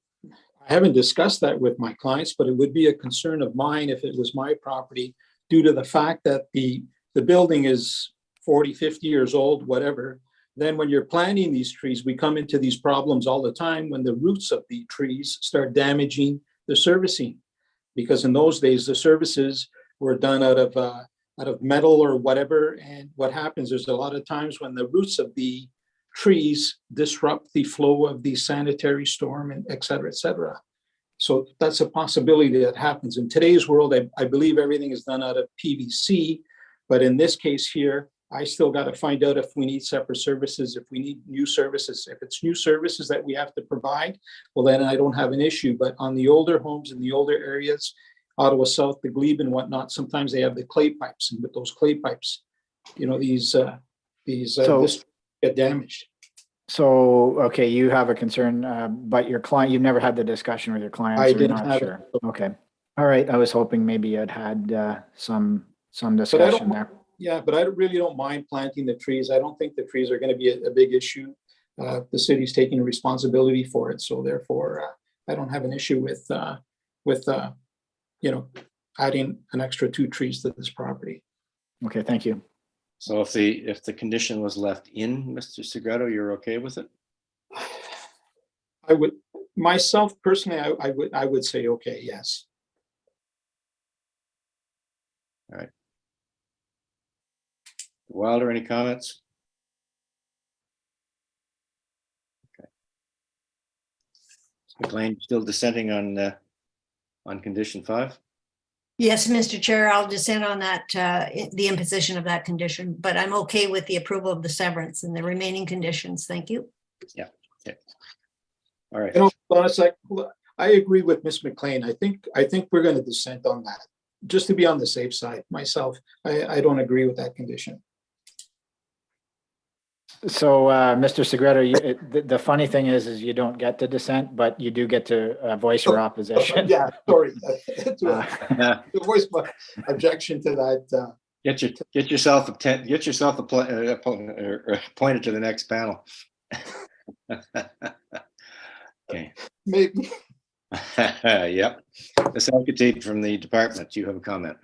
haven't discussed that with my clients, but it would be a concern of mine if it was my property, due to the fact that the building is 40, 50 years old, whatever. Then when you're planting these trees, we come into these problems all the time when the roots of the trees start damaging the servicing. Because in those days, the services were done out of metal or whatever. And what happens is a lot of times when the roots of the trees disrupt the flow of the sanitary storm, and et cetera, et cetera. So that's a possibility that happens. In today's world, I believe everything is done out of PVC, but in this case here, I still got to find out if we need separate services, if we need new services. If it's new services that we have to provide, well, then I don't have an issue. But on the older homes in the older areas, Ottawa South, the Glebe and whatnot, sometimes they have the clay pipes, and with those clay pipes, you know, these get damaged. So, okay, you have a concern, but your client, you've never had the discussion with your clients. I You're didn't not have sure. Okay. All right. I was hoping maybe you'd had some discussion there. Yeah, but I really don't mind planting the trees. I don't think the trees are going to be a big issue. The city's taking responsibility for it, so therefore, I don't have an issue with you know, adding an extra 2 trees to this property. Okay, thank you. So if the condition was left in, Mr. Segreto, you're okay with it? I would, myself personally, I would say okay, yes. All right. Wilder, any comments? Okay. McLean, still dissenting on condition 5? Yes, Mr. Chair, I'll dissent on that, the imposition of that condition, but I'm okay with the approval of the severance and the remaining conditions. Thank you. Yeah. Okay. All right. You know, honest, I agree with Ms. McLean. I think we're going to dissent on that, just to be on the safe side. Myself, I don't agree with that condition. So, Mr. Segreto, the funny thing is you don't get to dissent, but you do get to voice your opposition. Yeah, sorry. To voice my objection to that. Get yourself appointed to the next panel. Okay. Maybe. Yep. Ms. Alcatate from the department, you have a comment.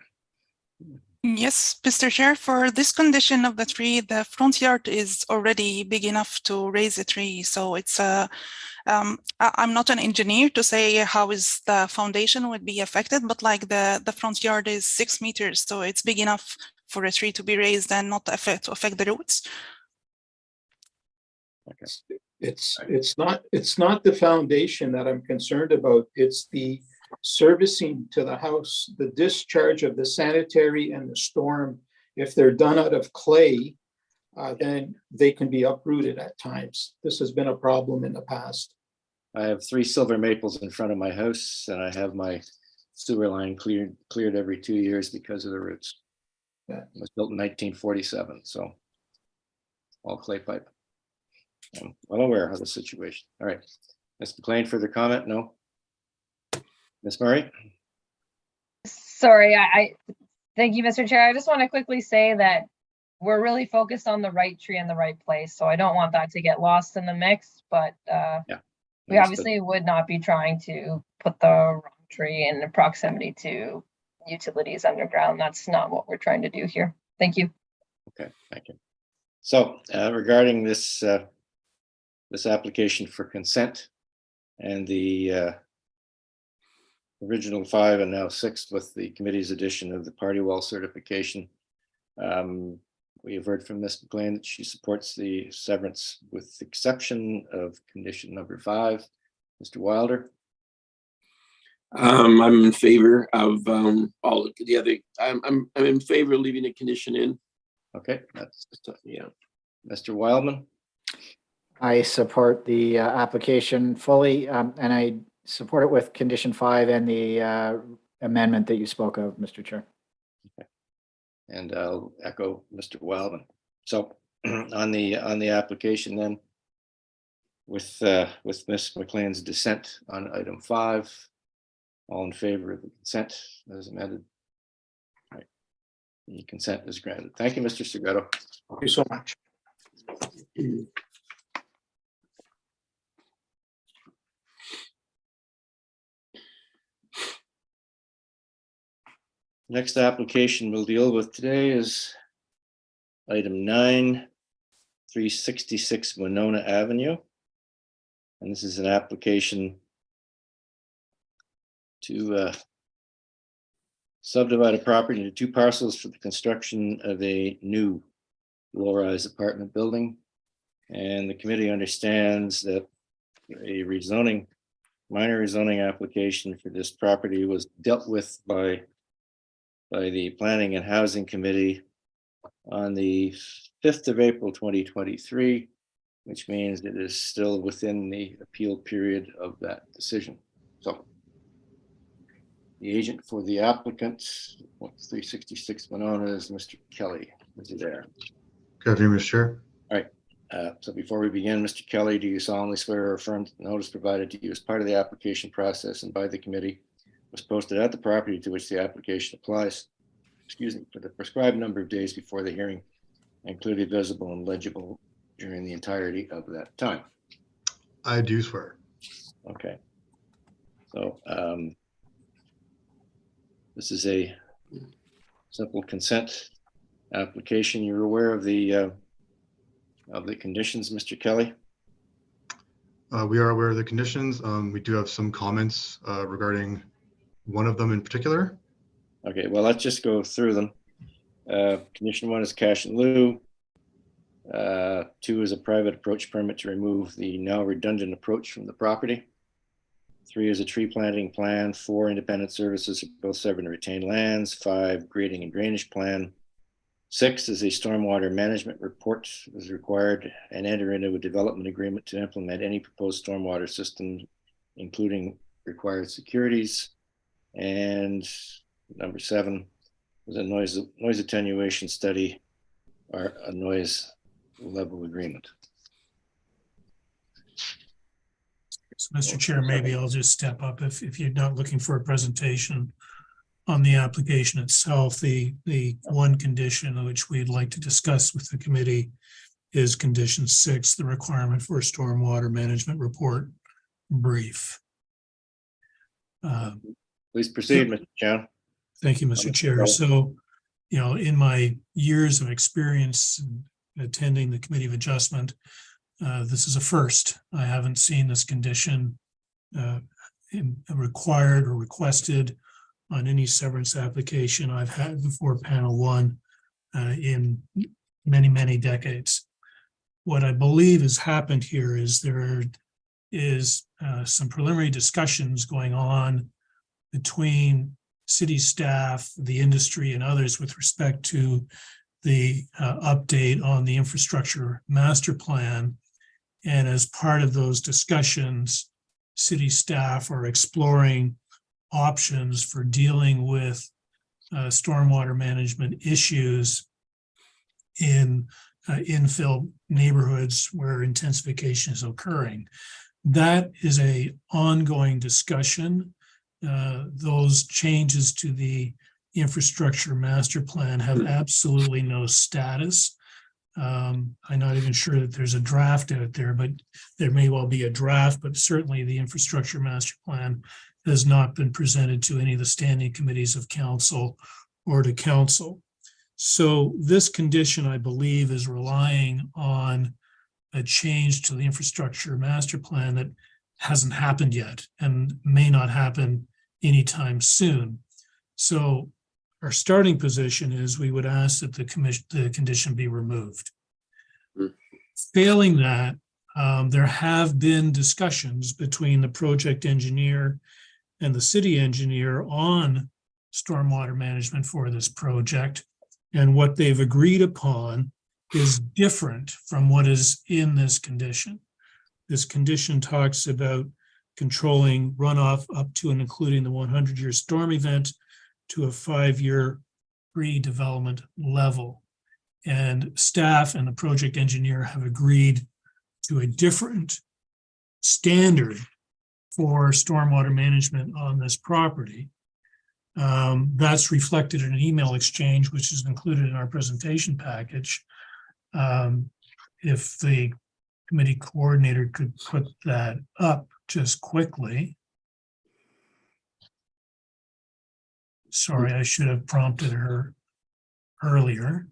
Yes, Mr. Chair, for this condition of the tree, the front yard is already big enough to raise a tree. So it's I'm not an engineer to say how is the foundation would be affected, but like the front yard is 6 meters. So it's big enough for a tree to be raised and not affect the roots. Okay. It's not the foundation that I'm concerned about. It's the servicing to the house, the discharge of the sanitary and the storm. If they're done out of clay, then they can be uprooted at times. This has been a problem in the past. I have 3 silver maples in front of my house, and I have my sewer line cleared every 2 years because of the roots. Yeah. It was built in 1947, so all clay pipe. I'm well aware of the situation. All right. Ms. McLean, further comment? No? Ms. Murray? Sorry, I thank you, Mr. Chair. I just want to quickly say that we're really focused on the right tree in the right place. So I don't want that to get lost in the mix, but we obviously would not be trying to put the wrong tree in proximity to utilities underground. That's not what we're trying to do here. Thank you. Okay, thank you. So regarding this this application for consent, and the original 5 and now 6 with the committee's addition of the party wall certification. We have heard from Ms. McLean that she supports the severance with the exception of condition number 5. Mr. Wilder? I'm in favor of all of the other. I'm in favor of leaving the condition in. Okay, that's yeah. Mr. Wildman? I support the application fully, and I support it with condition 5 and the amendment that you spoke of, Mr. Chair. Okay. And I'll echo Mr. Wildman. So on the application then, with Ms. McLean's dissent on item 5, all in favor of the consent as amended? All right. The consent is granted. Thank you, Mr. Segreto. Thank you so much. Next application we'll deal with today is item 9, 366 Winona Avenue. And this is an application to subdivide a property into 2 parcels for the construction of a new low-rise apartment building. And the committee understands that a minor rezoning application for this property was dealt with by the Planning and Housing Committee on the 5th of April, 2023, which means it is still within the appeal period of that decision. So the agent for the applicant, 366 Winona, is Mr. Kelly. Is he there? Good afternoon, Mr. Chair. All right. So before we begin, Mr. Kelly, do you solemnly swear or affirm that the notice provided to you as part of the application process and by the committee was posted at the property to which the application applies, for the prescribed number of days before the hearing, and clearly visible and legible during the entirety of that time? I do swear. Okay. So this is a simple consent application. You're aware of the conditions, Mr. Kelly? We are aware of the conditions. We do have some comments regarding one of them in particular. Okay, well, let's just go through them. Condition 1 is cash in lieu. 2 is a private approach permit to remove the now redundant approach from the property. 3 is a tree planting plan. 4, independent services of both severed and retained lands. 5, grading and drainage plan. 6 is a stormwater management report is required, and enter into a development agreement to implement any proposed stormwater system, including required securities. And number 7 is a noise attenuation study or a noise level agreement. So, Mr. Chair, maybe I'll just step up if you're not looking for a presentation on the application itself. The one condition which we'd like to discuss with the committee is condition 6, the requirement for a stormwater management report brief. Please proceed, Mr. Chow. Thank you, Mr. Chair. So, in my years of experience attending the Committee of Adjustment, this is a first. I haven't seen this condition required or requested on any severance application I've had before panel 1 in many, many decades. What I believe has happened here is there is some preliminary discussions going on between city staff, the industry, and others with respect to the update on the infrastructure master plan. And as part of those discussions, city staff are exploring options for dealing with stormwater management issues in infill neighborhoods where intensification is occurring. That is an ongoing discussion. Those changes to the infrastructure master plan have absolutely no status. I'm not even sure that there's a draft out there, but there may well be a draft, but certainly the infrastructure master plan has not been presented to any of the standing committees of council or to council. So this condition, I believe, is relying on a change to the infrastructure master plan that hasn't happened yet and may not happen anytime soon. So our starting position is we would ask that the condition be removed. Failing that, there have been discussions between the project engineer and the city engineer on stormwater management for this project. And what they've agreed upon is different from what is in this condition. This condition talks about controlling runoff up to and including the 100-year storm event to a 5-year pre-development level. And staff and the project engineer have agreed to a different standard for stormwater management on this property. That's reflected in an email exchange, which is included in our presentation package. If the committee coordinator could put that up just quickly. Sorry, I should have prompted her earlier.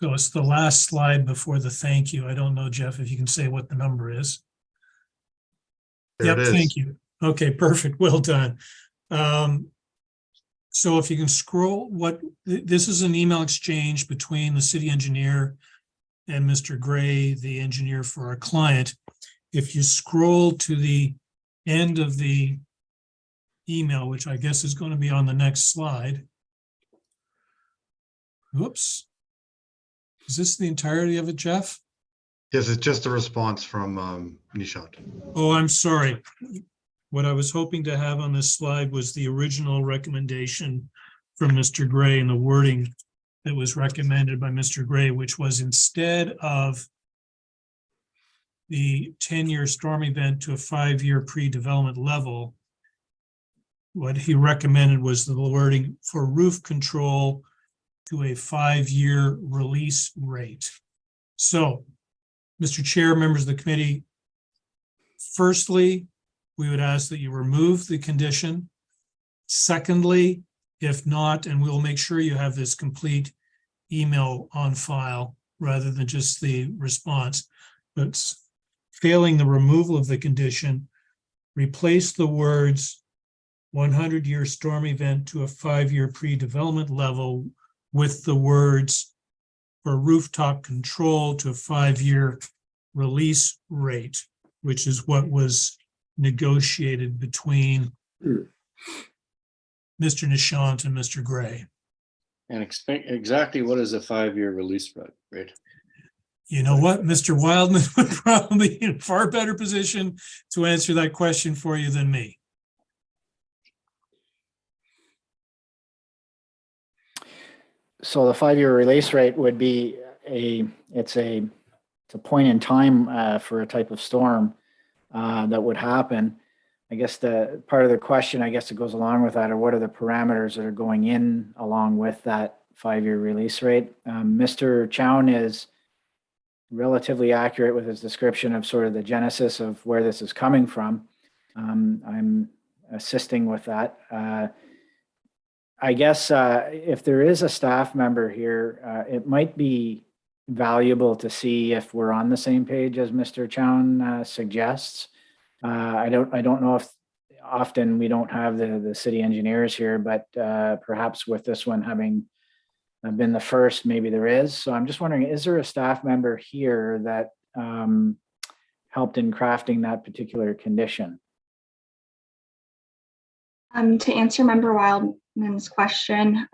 So it's the last slide before the thank you. I don't know, Jeff, if you can say what the number is. There it Yep, is. thank you. Okay, perfect. Well done. So if you can scroll, this is an email exchange between the city engineer and Mr. Gray, the engineer for our client. If you scroll to the end of the email, which I guess is going to be on the next slide. Whoops. Is this the entirety of it, Jeff? Yes, it's just a response from Nishant. Oh, I'm sorry. What I was hoping to have on this slide was the original recommendation from Mr. Gray and the wording that was recommended by Mr. Gray, which was instead of the 10-year storm event to a 5-year pre-development level, what he recommended was the wording for roof control to a 5-year release rate. So, Mr. Chair, members of the committee, firstly, we would ask that you remove the condition. Secondly, if not, and we'll make sure you have this complete email on file rather than just the response, but failing the removal of the condition, replace the words 100-year storm event to a 5-year pre-development level with the words for rooftop control to a 5-year release rate, which is what was negotiated between Mr. Nishant and Mr. Gray. And exactly what is a 5-year release rate? You know what? Mr. Wildman would probably be in a far better position to answer that question for you than me. So the 5-year release rate would be it's a point in time for a type of storm that would happen. I guess the part of the question, I guess it goes along with that, or what are the parameters that are going in along with that 5-year release rate? Mr. Chown is relatively accurate with his description of sort of the genesis of where this is coming from. I'm assisting with that. I guess if there is a staff member here, it might be valuable to see if we're on the same page as Mr. Chown suggests. I don't know if often we don't have the city engineers here, but perhaps with this one having been the first, maybe there is. So I'm just wondering, is there a staff member here that helped in crafting that particular condition? To answer Member Wildman's question,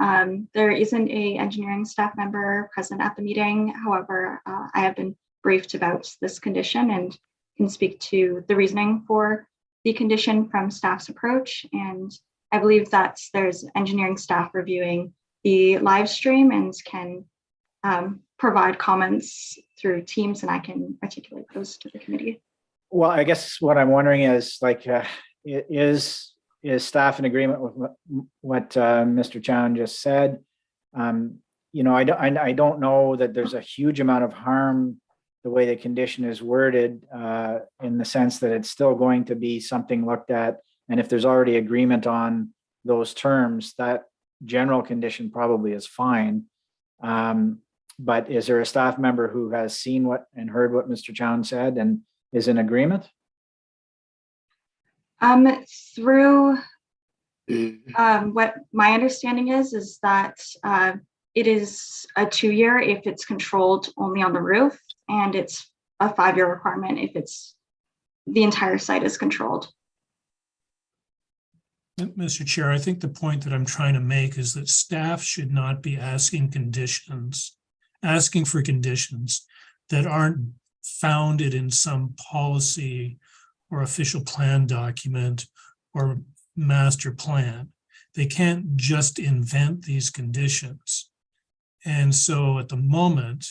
there isn't a engineering staff member present at the meeting. However, I have been briefed about this condition and can speak to the reasoning for the condition from staff's approach. And I believe that there's engineering staff reviewing the live stream and can provide comments through Teams, and I can articulate those to the committee. Well, I guess what I'm wondering is is staff in agreement with what Mr. Chown just said? you know, I don't know that there's a huge amount of harm the way the condition is worded, in the sense that it's still going to be something looked at. And if there's already agreement on those terms, that general condition probably is fine. But is there a staff member who has seen what and heard what Mr. Chown said and is in agreement? Through what my understanding is that it is a 2-year if it's controlled only on the roof, and it's a 5-year requirement if it's the entire site is controlled. Mr. Chair, I think the point that I'm trying to make is that staff should not be asking for conditions that aren't founded in some policy or official plan document or master plan. They can't just invent these conditions. And so at the moment,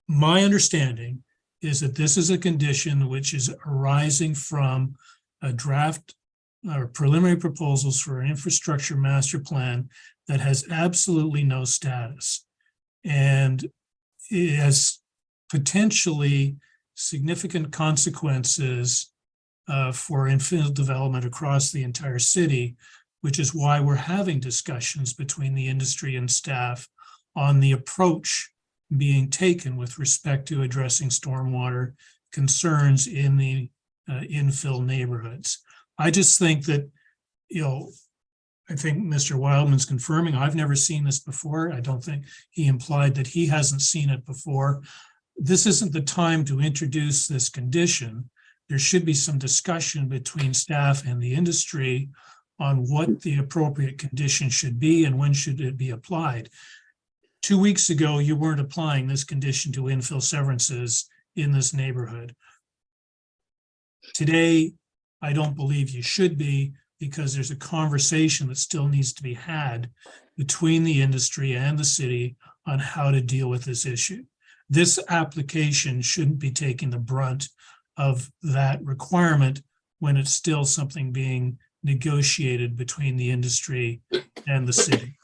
my understanding is that this is a condition which is arising from a draft or preliminary proposals for an infrastructure master plan that has absolutely no status. And it has potentially significant consequences for infill development across the entire city, which is why we're having discussions between the industry and staff on the approach being taken with respect to addressing stormwater concerns in the infill neighborhoods. I just think that, you know, I think Mr. Wildman's confirming, I've never seen this before. I don't think he implied that he hasn't seen it before. This isn't the time to introduce this condition. There should be some discussion between staff and the industry on what the appropriate condition should be and when should it be applied. 2 weeks ago, you weren't applying this condition to infill severances in this neighborhood. Today, I don't believe you should be, because there's a conversation that still needs to be had between the industry and the city on how to deal with this issue. This application shouldn't be taking the brunt of that requirement when it's still something being negotiated between the industry and the city.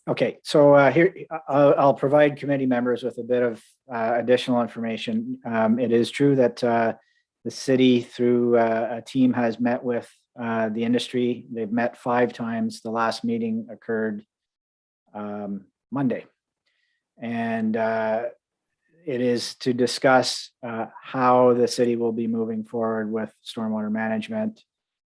Okay, so here I'll provide committee members with a bit of additional information. It is true that the city, through a team, has met with the industry. They've met 5 times. The last meeting occurred Monday. And it is to discuss how the city will be moving forward with stormwater management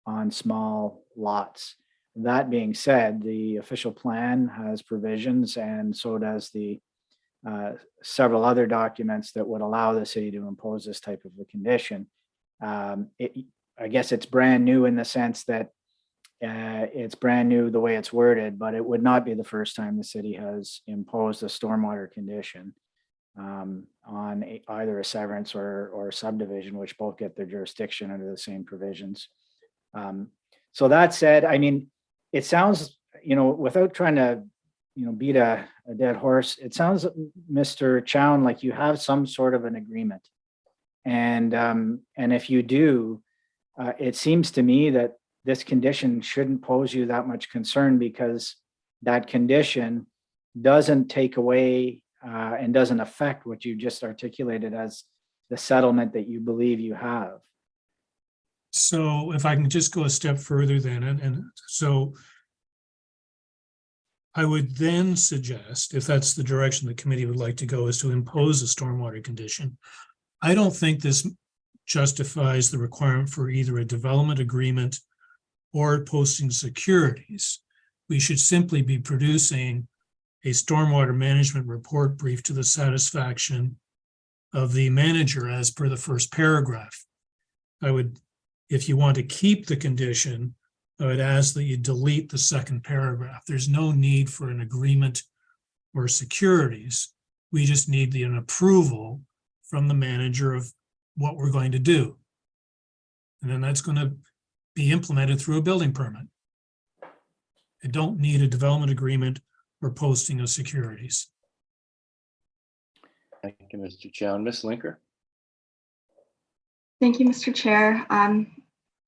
on small lots. That being said, the official plan has provisions, and so does the several other documents that would allow the city to impose this type of a condition. I guess it's brand new in the sense that it's brand new the way it's worded, but it would not be the first time the city has imposed a stormwater condition on either a severance or subdivision, which both get their jurisdiction under the same provisions. So that said, I mean, it sounds, without trying to, beat a dead horse, it sounds, Mr. Chown, like you have some sort of an agreement. And if you do, it seems to me that this condition shouldn't pose you that much concern, because that condition doesn't take away and doesn't affect what you just articulated as the settlement that you believe you have. So if I can just go a step further then, and so I would then suggest, if that's the direction the committee would like to go, is to impose a stormwater condition. I don't think this justifies the requirement for either a development agreement or posting securities. We should simply be producing a stormwater management report brief to the satisfaction of the manager as per the first paragraph. I would, if you want to keep the condition, I would ask that you delete the second paragraph. There's no need for an agreement or securities. We just need an approval from the manager of what we're going to do. And then that's going to be implemented through a building permit. I don't need a development agreement or posting of securities. Thank you, Mr. Chown. Ms. Linker. Thank you, Mr. Chair.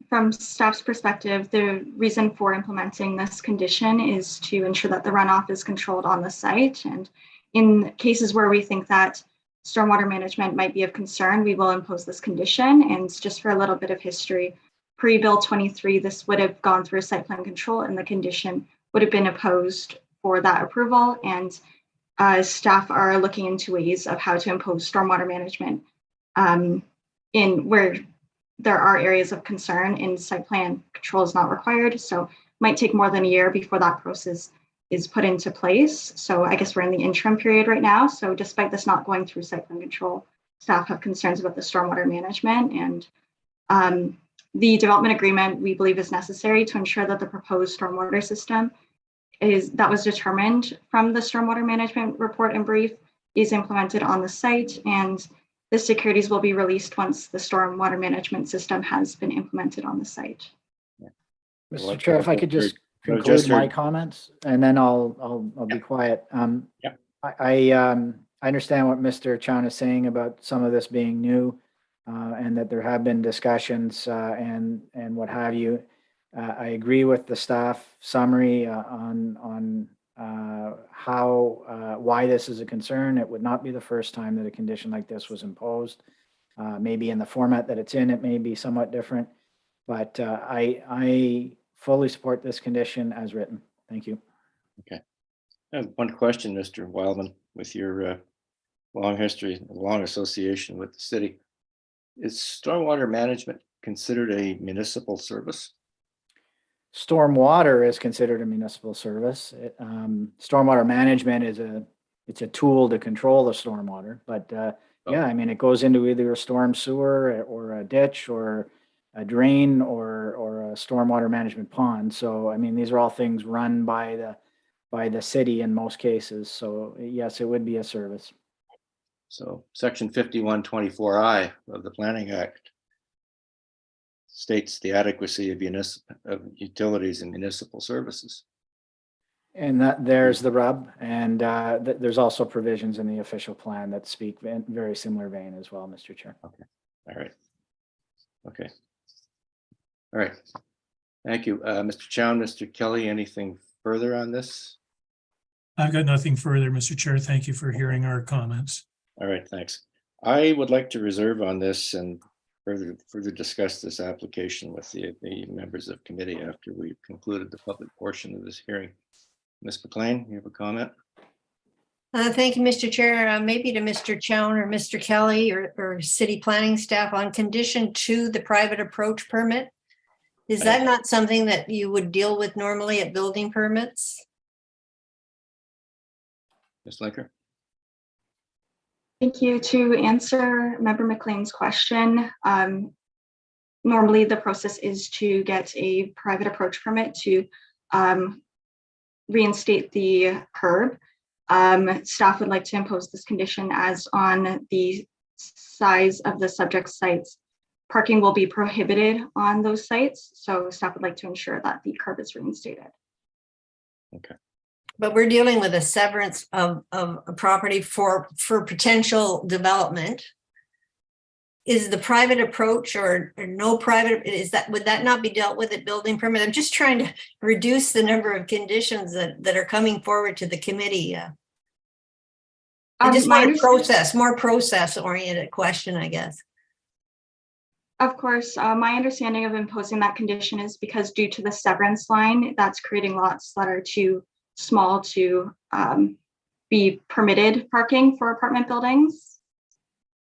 From staff's perspective, the reason for implementing this condition is to ensure that the runoff is controlled on the site. And in cases where we think that stormwater management might be of concern, we will impose this condition. And just for a little bit of history, pre-Bill 23, this would have gone through site plan control and the condition would have been opposed for that approval. And staff are looking into ways of how to impose stormwater management in where there are areas of concern and site plan control is not required. So it might take more than a year before that process is put into place. So I guess we're in the interim period right now. So despite this not going through site plan control, staff have concerns about the stormwater management, and the development agreement we believe is necessary to ensure that the proposed stormwater system that was determined from the stormwater management report and brief is implemented on the site, and the securities will be released once the stormwater management system has been implemented on the site. Mr. Chair, if I could just conclude my comments, and then I'll be quiet. I understand what Mr. Chown is saying about some of this being new, and that there have been discussions and what have you. I agree with the staff summary on why this is a concern. It would not be the first time that a condition like this was imposed. Maybe in the format that it's in, it may be somewhat different, but I fully support this condition as written. Thank you. Okay. I have one question, Mr. Wildman, with your long history, long association with the city. Is stormwater management considered a municipal service? Stormwater is considered a municipal service. Stormwater management it's a tool to control the stormwater, but yeah, I mean, it goes into either a storm sewer or a ditch or a drain or a stormwater management pond. So, I mean, these are all things run by the city in most cases. So yes, it would be a service. So section 5124I of the Planning Act states the adequacy of utilities and municipal services. And there's the rub. And there's also provisions in the official plan that speak in very similar vein as well, Mr. Chair. Okay. All right. Okay. All right. Thank you. Mr. Chown, Mr. Kelly, anything further on this? I've got nothing further, Mr. Chair. Thank you for hearing our comments. All right, thanks. I would like to reserve on this and further discuss this application with the members of committee after we've concluded the public portion of this hearing. Ms. McLean, you have a comment? Thank you, Mr. Chair. Maybe to Mr. Chown or Mr. Kelly or city planning staff on condition 2, the private approach permit. Is that not something that you would deal with normally at building permits? Ms. Linker? Thank you. To answer Member McLean's question, normally the process is to get a private approach permit to reinstate the curb. Staff would like to impose this condition as on the size of the subject sites. Parking will be prohibited on those sites, so staff would like to ensure that the curb is reinstated. Okay. But we're dealing with a severance of a property for potential development. Is the private approach or no private, would that not be dealt with at building permit? I'm just trying to reduce the number of conditions that are coming forward to the committee. I just want a more process oriented question, I guess. Of course, my understanding of imposing that condition is because due to the severance line, that's creating lots that are too small to be permitted parking for apartment buildings.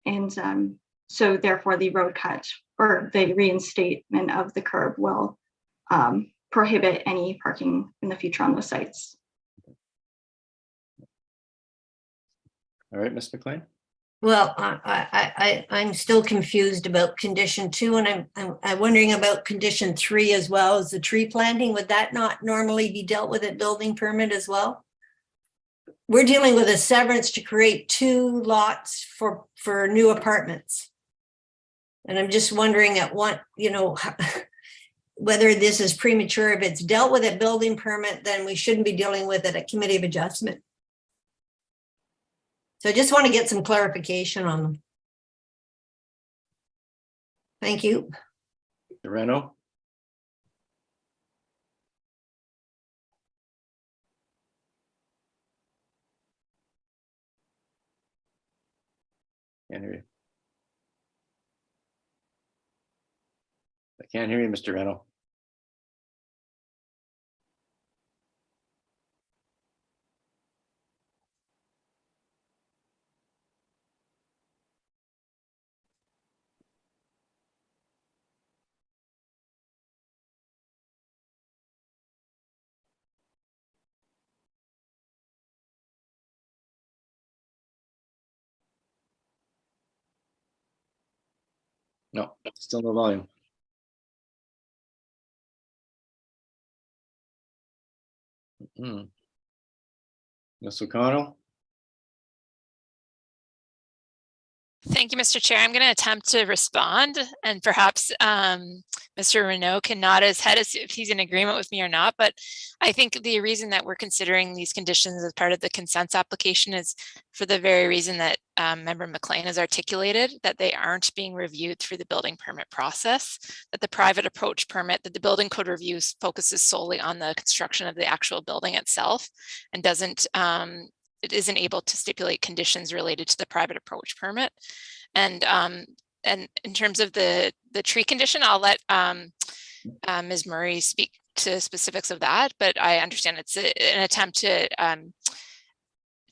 And so therefore the road cut or the reinstatement of the curb will prohibit any parking in the future on those sites. All right, Ms. McLean? Well, I'm still confused about condition 2, and I'm wondering about condition 3 as well as the tree planting. Would that not normally be dealt with at building permit as well? We're dealing with a severance to create 2 lots for new apartments. And I'm just wondering at what, whether this is premature. If it's dealt with at building permit, then we shouldn't be dealing with it at committee of adjustment. So I just want to get some clarification on them. Thank you. Reno? Can't hear you. I can't hear you, Mr. Reno. No, still no volume. Ms. O'Connell? Thank you, Mr. Chair. I'm going to attempt to respond, and perhaps Mr. Renaud can nod his head as if he's in agreement with me or not. But I think the reason that we're considering these conditions as part of the consent application is for the very reason that Member McLean has articulated, that they aren't being reviewed through the building permit process, that the private approach permit that the building code reviews focuses solely on the construction of the actual building itself and doesn't it isn't able to stipulate conditions related to the private approach permit. And in terms of the tree condition, I'll let Ms. Murray speak to specifics of that, but I understand it's an attempt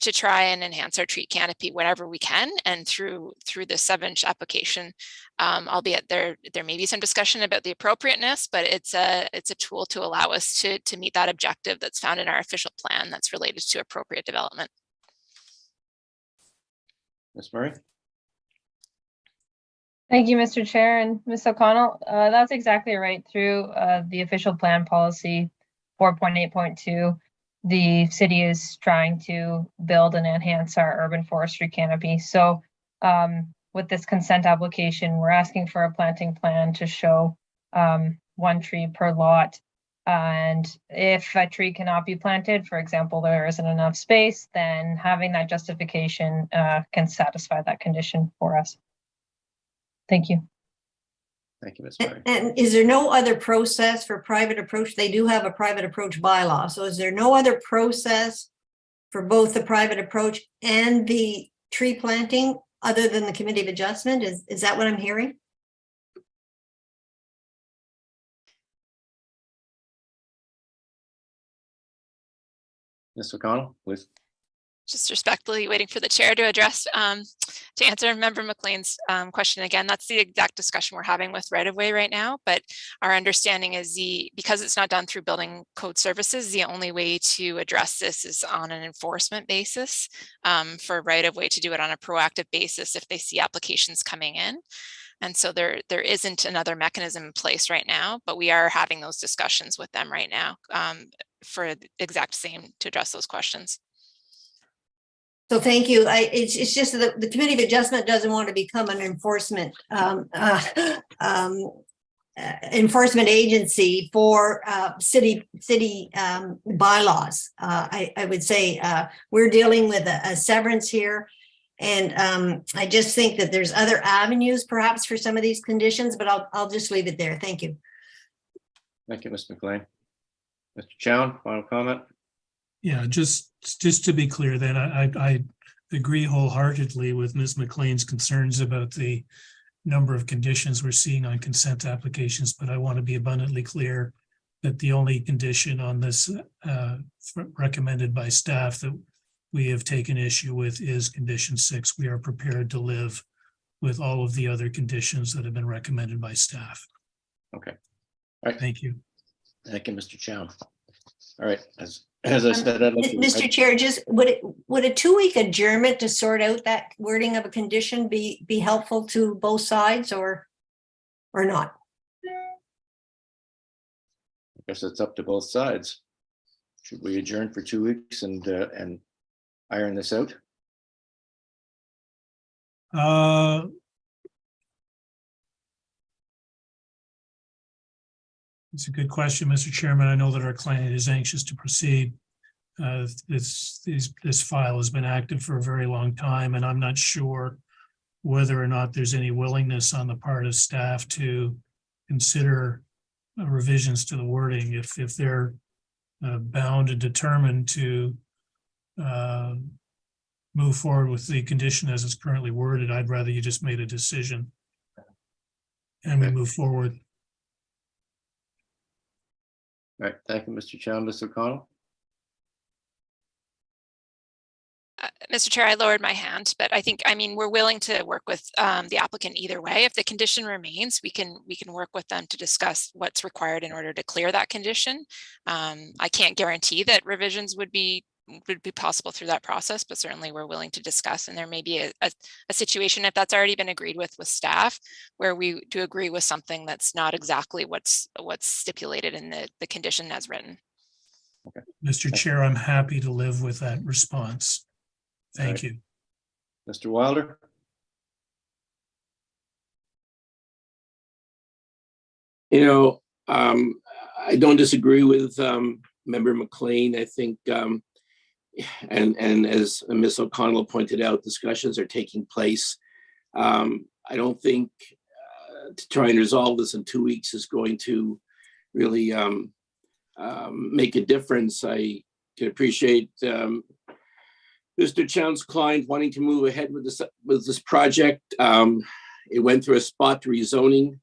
to try and enhance our tree canopy whenever we can, and through the 7-inch application, albeit there may be some discussion about the appropriateness, but it's a tool to allow us to meet that objective that's found in our official plan that's related to appropriate development. Ms. Murray? Thank you, Mr. Chair, and Ms. O'Connell. That's exactly right. Through the official plan policy 4.8.2, the city is trying to build and enhance our urban forestry canopy. So with this consent application, we're asking for a planting plan to show 1 tree per lot. And if a tree cannot be planted, for example, there isn't enough space, then having that justification can satisfy that condition for us. Thank you. Thank you, Ms. Murray. And is there no other process for private approach? They do have a private approach bylaw. So is there no other process for both the private approach and the tree planting other than the committee of adjustment? Is that what I'm hearing? Ms. O'Connell, please. Just respectfully waiting for the chair to address, to answer Member McLean's question again. That's the exact discussion we're having with right-of-way right now. But our understanding is because it's not done through building code services, the only way to address this is on an enforcement basis, for right-of-way to do it on a proactive basis if they see applications coming in. And so there isn't another mechanism in place right now, but we are having those discussions with them right now for the exact same to address those questions. So thank you. It's just that the committee of adjustment doesn't want to become an enforcement enforcement agency for city bylaws. I would say we're dealing with a severance here, and I just think that there's other avenues perhaps for some of these conditions, but I'll just leave it there. Thank you. Thank you, Ms. McLean. Mr. Chown, final comment? Yeah, just to be clear, then I agree wholeheartedly with Ms. McLean's concerns about the number of conditions we're seeing on consent applications, but I want to be abundantly clear that the only condition on this recommended by staff that we have taken issue with is condition 6. We are prepared to live with all of the other conditions that have been recommended by staff. Okay. All right. Thank you. Thank you, Mr. Chown. All right. As I said, Mr. Chair, just would a 2-week adjournment to sort out that wording of a condition be helpful to both sides or not? I guess it's up to both sides. Should we adjourn for 2 weeks and iron this out? It's a good question, Mr. Chairman. I know that our client is anxious to proceed. This file has been active for a very long time, and I'm not sure whether or not there's any willingness on the part of staff to consider revisions to the wording. If they're bound and determined to move forward with the condition as it's currently worded. I'd rather you just made a decision and we move forward. All right, thank you, Mr. Chow. Ms. O'Connell? Mr. Chair, I lowered my hand, but I mean, we're willing to work with the applicant either way. If the condition remains, we can work with them to discuss what's required in order to clear that condition. I can't guarantee that revisions would be possible through that process, but certainly we're willing to discuss. And there may be a situation, if that's already been agreed with staff, where we do agree with something that's not exactly what's stipulated in the condition as written. Okay. Mr. Chair, I'm happy to live with that response. Thank you. Mr. Wilder? You know, I don't disagree with Member McLean. I think, and as Ms. O'Connell pointed out, discussions are taking place. I don't think to try and resolve this in 2 weeks is going to really make a difference. I can appreciate Mr. Chown's client wanting to move ahead with this project. It went through a spot rezoning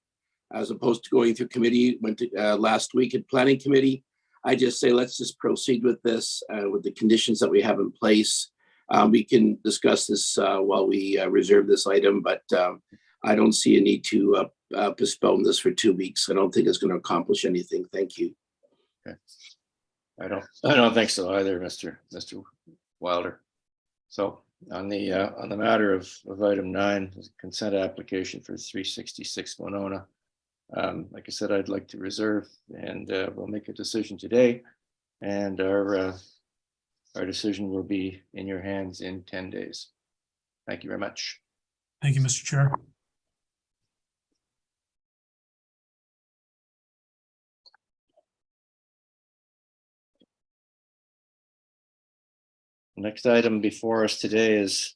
as opposed to going through committee. Went to last week at planning committee. I just say let's just proceed with this with the conditions that we have in place. We can discuss this while we reserve this item, but I don't see a need to postpone this for 2 weeks. I don't think it's going to accomplish anything. Thank you. Okay. I don't think so either, Mr. Wilder. So on the matter of item 9, consent application for 366 Winona. Like I said, I'd like to reserve, and we'll make a decision today, and our decision will be in your hands in 10 days. Thank you very much. Thank you, Mr. Chair. Next item before us today is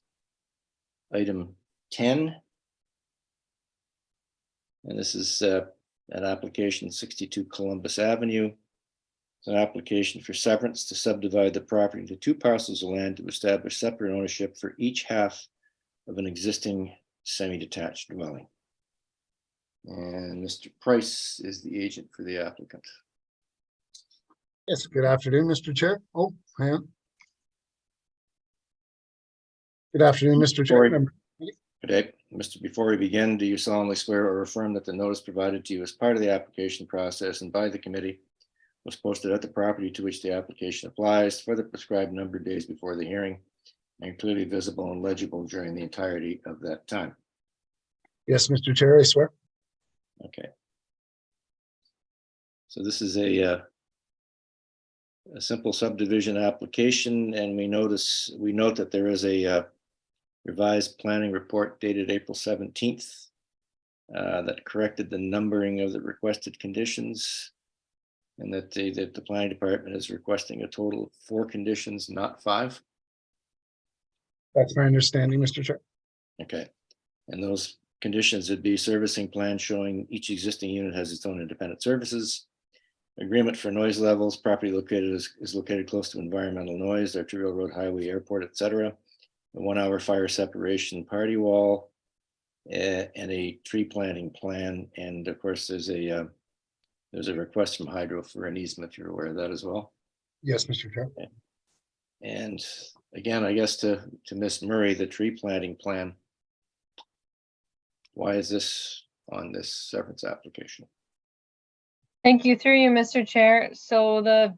item 10. And this is an application 62 Columbus Avenue. It's an application for severance to subdivide the property into 2 parcels of land to establish separate ownership for each half of an existing semi-detached dwelling. And Mr. Price is the agent for the applicant. Yes, good afternoon, Mr. Chair. Oh, hang on. Good afternoon, Mr. Chair. Good day. Before we begin, do you solemnly swear or affirm that the notice provided to you as part of the application process and by the committee was posted at the property to which the application applies for the prescribed number of days before the hearing and clearly visible and legible during the entirety of that time? Yes, Mr. Chair, I swear. Okay. So this is a simple subdivision application, and we note that there is a revised planning report dated April 17th that corrected the numbering of the requested conditions, and that the planning department is requesting a total of 4 conditions, not 5. That's my understanding, Mr. Chair. Okay. And those conditions would be servicing plan showing each existing unit has its own independent services, agreement for noise levels, property is located close to environmental noise, arterial road, highway, airport, etc. A 1-hour fire separation party wall, and a tree planting plan. And of course, there's a request from Hydro for an easement, if you're aware of that as well. Yes, Mr. Chair. Okay. And again, I guess to Ms. Murray, the tree planting plan, why is this on this severance application? Thank you. Through you, Mr. Chair. So the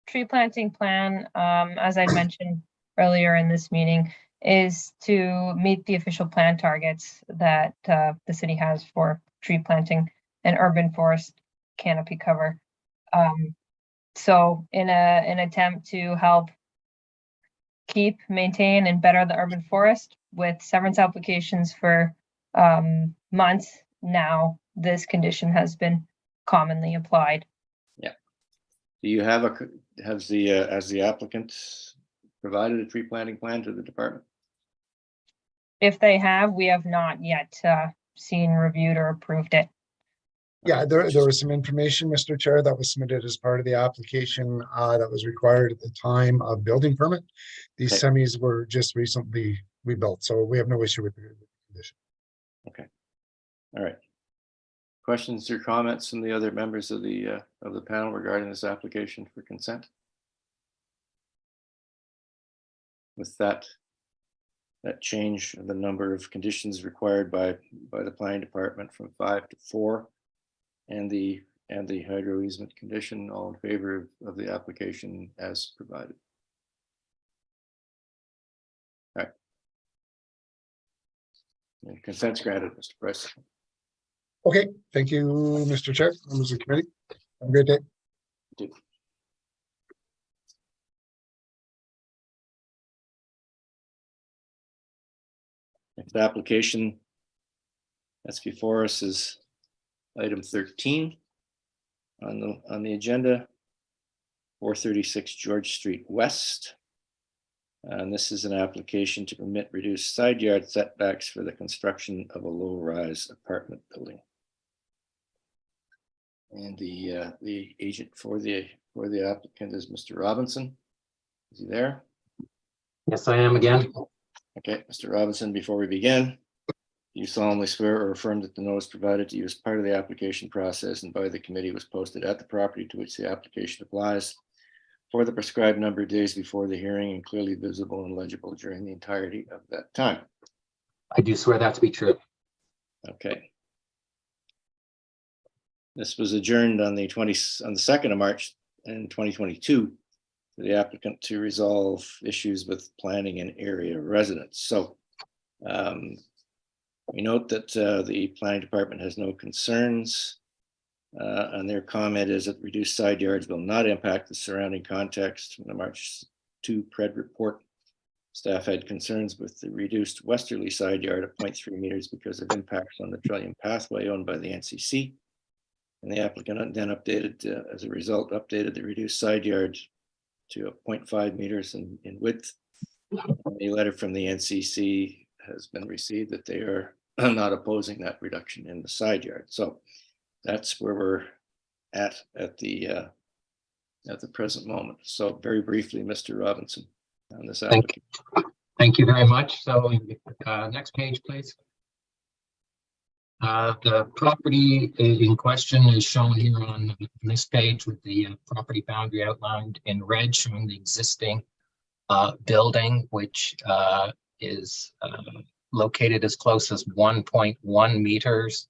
tree planting plan, as I mentioned earlier in this meeting, is to meet the official plan targets that the city has for tree planting and urban forest canopy cover. So in an attempt to help keep, maintain, and better the urban forest with severance applications for months now, this condition has been commonly applied. Yeah. Do you have has the applicant provided a tree planting plan to the department? If they have, we have not yet seen, reviewed, or approved it. Yeah, there was some information, Mr. Chair, that was submitted as part of the application that was required at the time of building permit. These Okay. semis were just recently rebuilt, so we have no issue with the condition. Okay. All right. Questions or comments from the other members of the panel regarding this application for consent? With that change of the number of conditions required by the planning department from 5 to 4, and the hydro easement condition, all in favor of the application as provided. All right. And consent's granted, Mr. Price. Okay, thank you, Mr. Chair, members of the committee. Have a great day. Thank you. Next application that's before us is item 13 on the agenda, 436 George Street West. And this is an application to permit reduced side yard setbacks for the construction of a low-rise apartment building. And the agent for the applicant is Mr. Robinson. Is he there? Yes, I am again. Okay, Mr. Robinson, before we begin, you solemnly swear or affirm that the notice provided to you as part of the application process and by the committee was posted at the property to which the application applies for the prescribed number of days before the hearing and clearly visible and legible during the entirety of that time. I do swear that to be true. Okay. This was adjourned on the 2nd of March in 2022 for the applicant to resolve issues with planning and area residents. So we note that the planning department has no concerns, and their comment is that reduced side yards will not impact the surrounding context. From the March 2 PRED report, staff had concerns with the reduced westerly side yard of 0.3 meters because of impacts on the Trillium pathway owned by the NCC. And the applicant then updated, as a result, updated the reduced side yard to 0.5 meters in width. A letter from the NCC has been received that they are not opposing that reduction in the side yard. So that's where we're at the present moment. So very briefly, Mr. Robinson, on this application. Thank you very much. So next page, please. The property in question is shown here on this page with the property boundary outlined in red, showing the existing building, which is located as close as 1.1 meters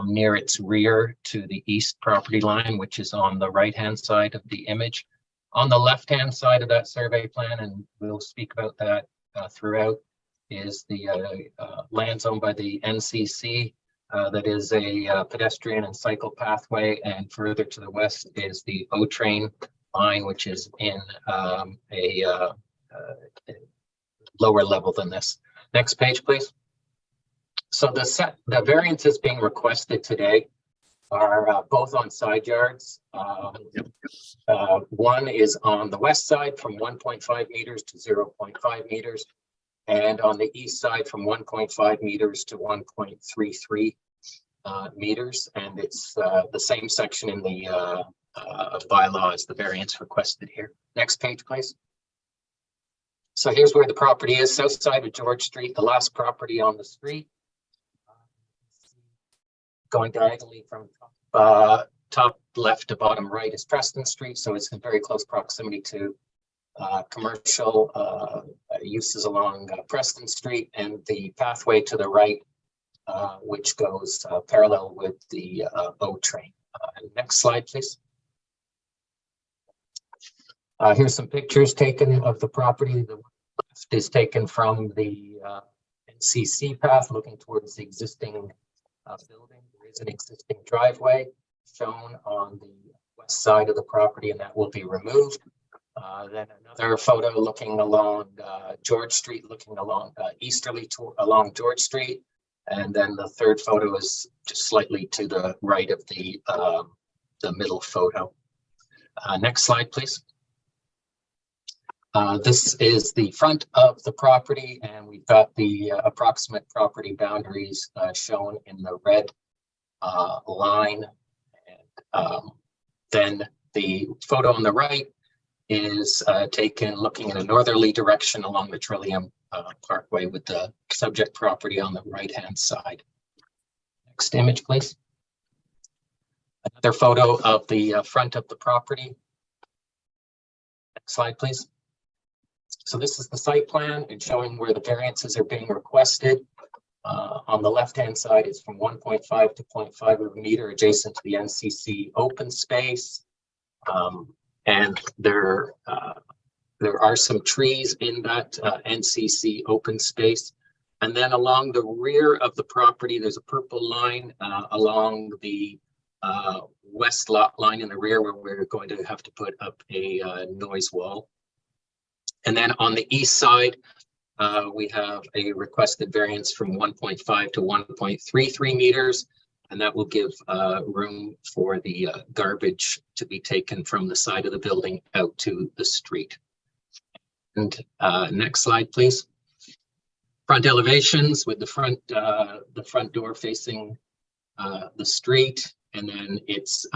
near its rear to the east property line, which is on the right-hand side of the image. On the left-hand side of that survey plan, and we'll speak about that throughout, is the lands owned by the NCC. That is a pedestrian and cycle pathway, and further to the west is the O-train line, which is in a lower level than this. Next page, please. So the variances being requested today are both on side yards. One is on the west side from 1.5 meters to 0.5 meters, and on the east side from 1.5 meters to 1.33 meters. And it's the same section in the bylaw as the variance requested here. Next page, please. So here's where the property is, south side of George Street, the last property on the street. Going diagonally from top left to bottom right is Preston Street, so it's in very close proximity to commercial uses along Preston Street, and the pathway to the right, which goes parallel with the O-train. Next slide, please. Here's some pictures taken of the property. The left is taken from the NCC path looking towards the existing building. There is an existing driveway shown on the west side of the property, and that will be removed. Then another photo looking along George Street, looking along easterly along George Street. And then the third photo is just slightly to the right of the middle photo. Next slide, please. This is the front of the property, and we've got the approximate property boundaries shown in the red line. And then the photo on the right is taken looking in a northerly direction along the Trillium Parkway with the subject property on the right-hand side. Next image, please. Another photo of the front of the property. Next slide, please. So this is the site plan and showing where the variances are being requested. On the left-hand side is from 1.5 to 0.5 of a meter adjacent to the NCC open space. And there are some trees in that NCC open space. And then along the rear of the property, there's a purple line along the west lot line in the rear where we're going to have to put up a noise wall. And then on the east side, we have a requested variance from 1.5 to 1.33 meters. And that will give room for the garbage to be taken from the side of the building out to the street. And next slide, please. Front elevations with the front door facing the street, and then it's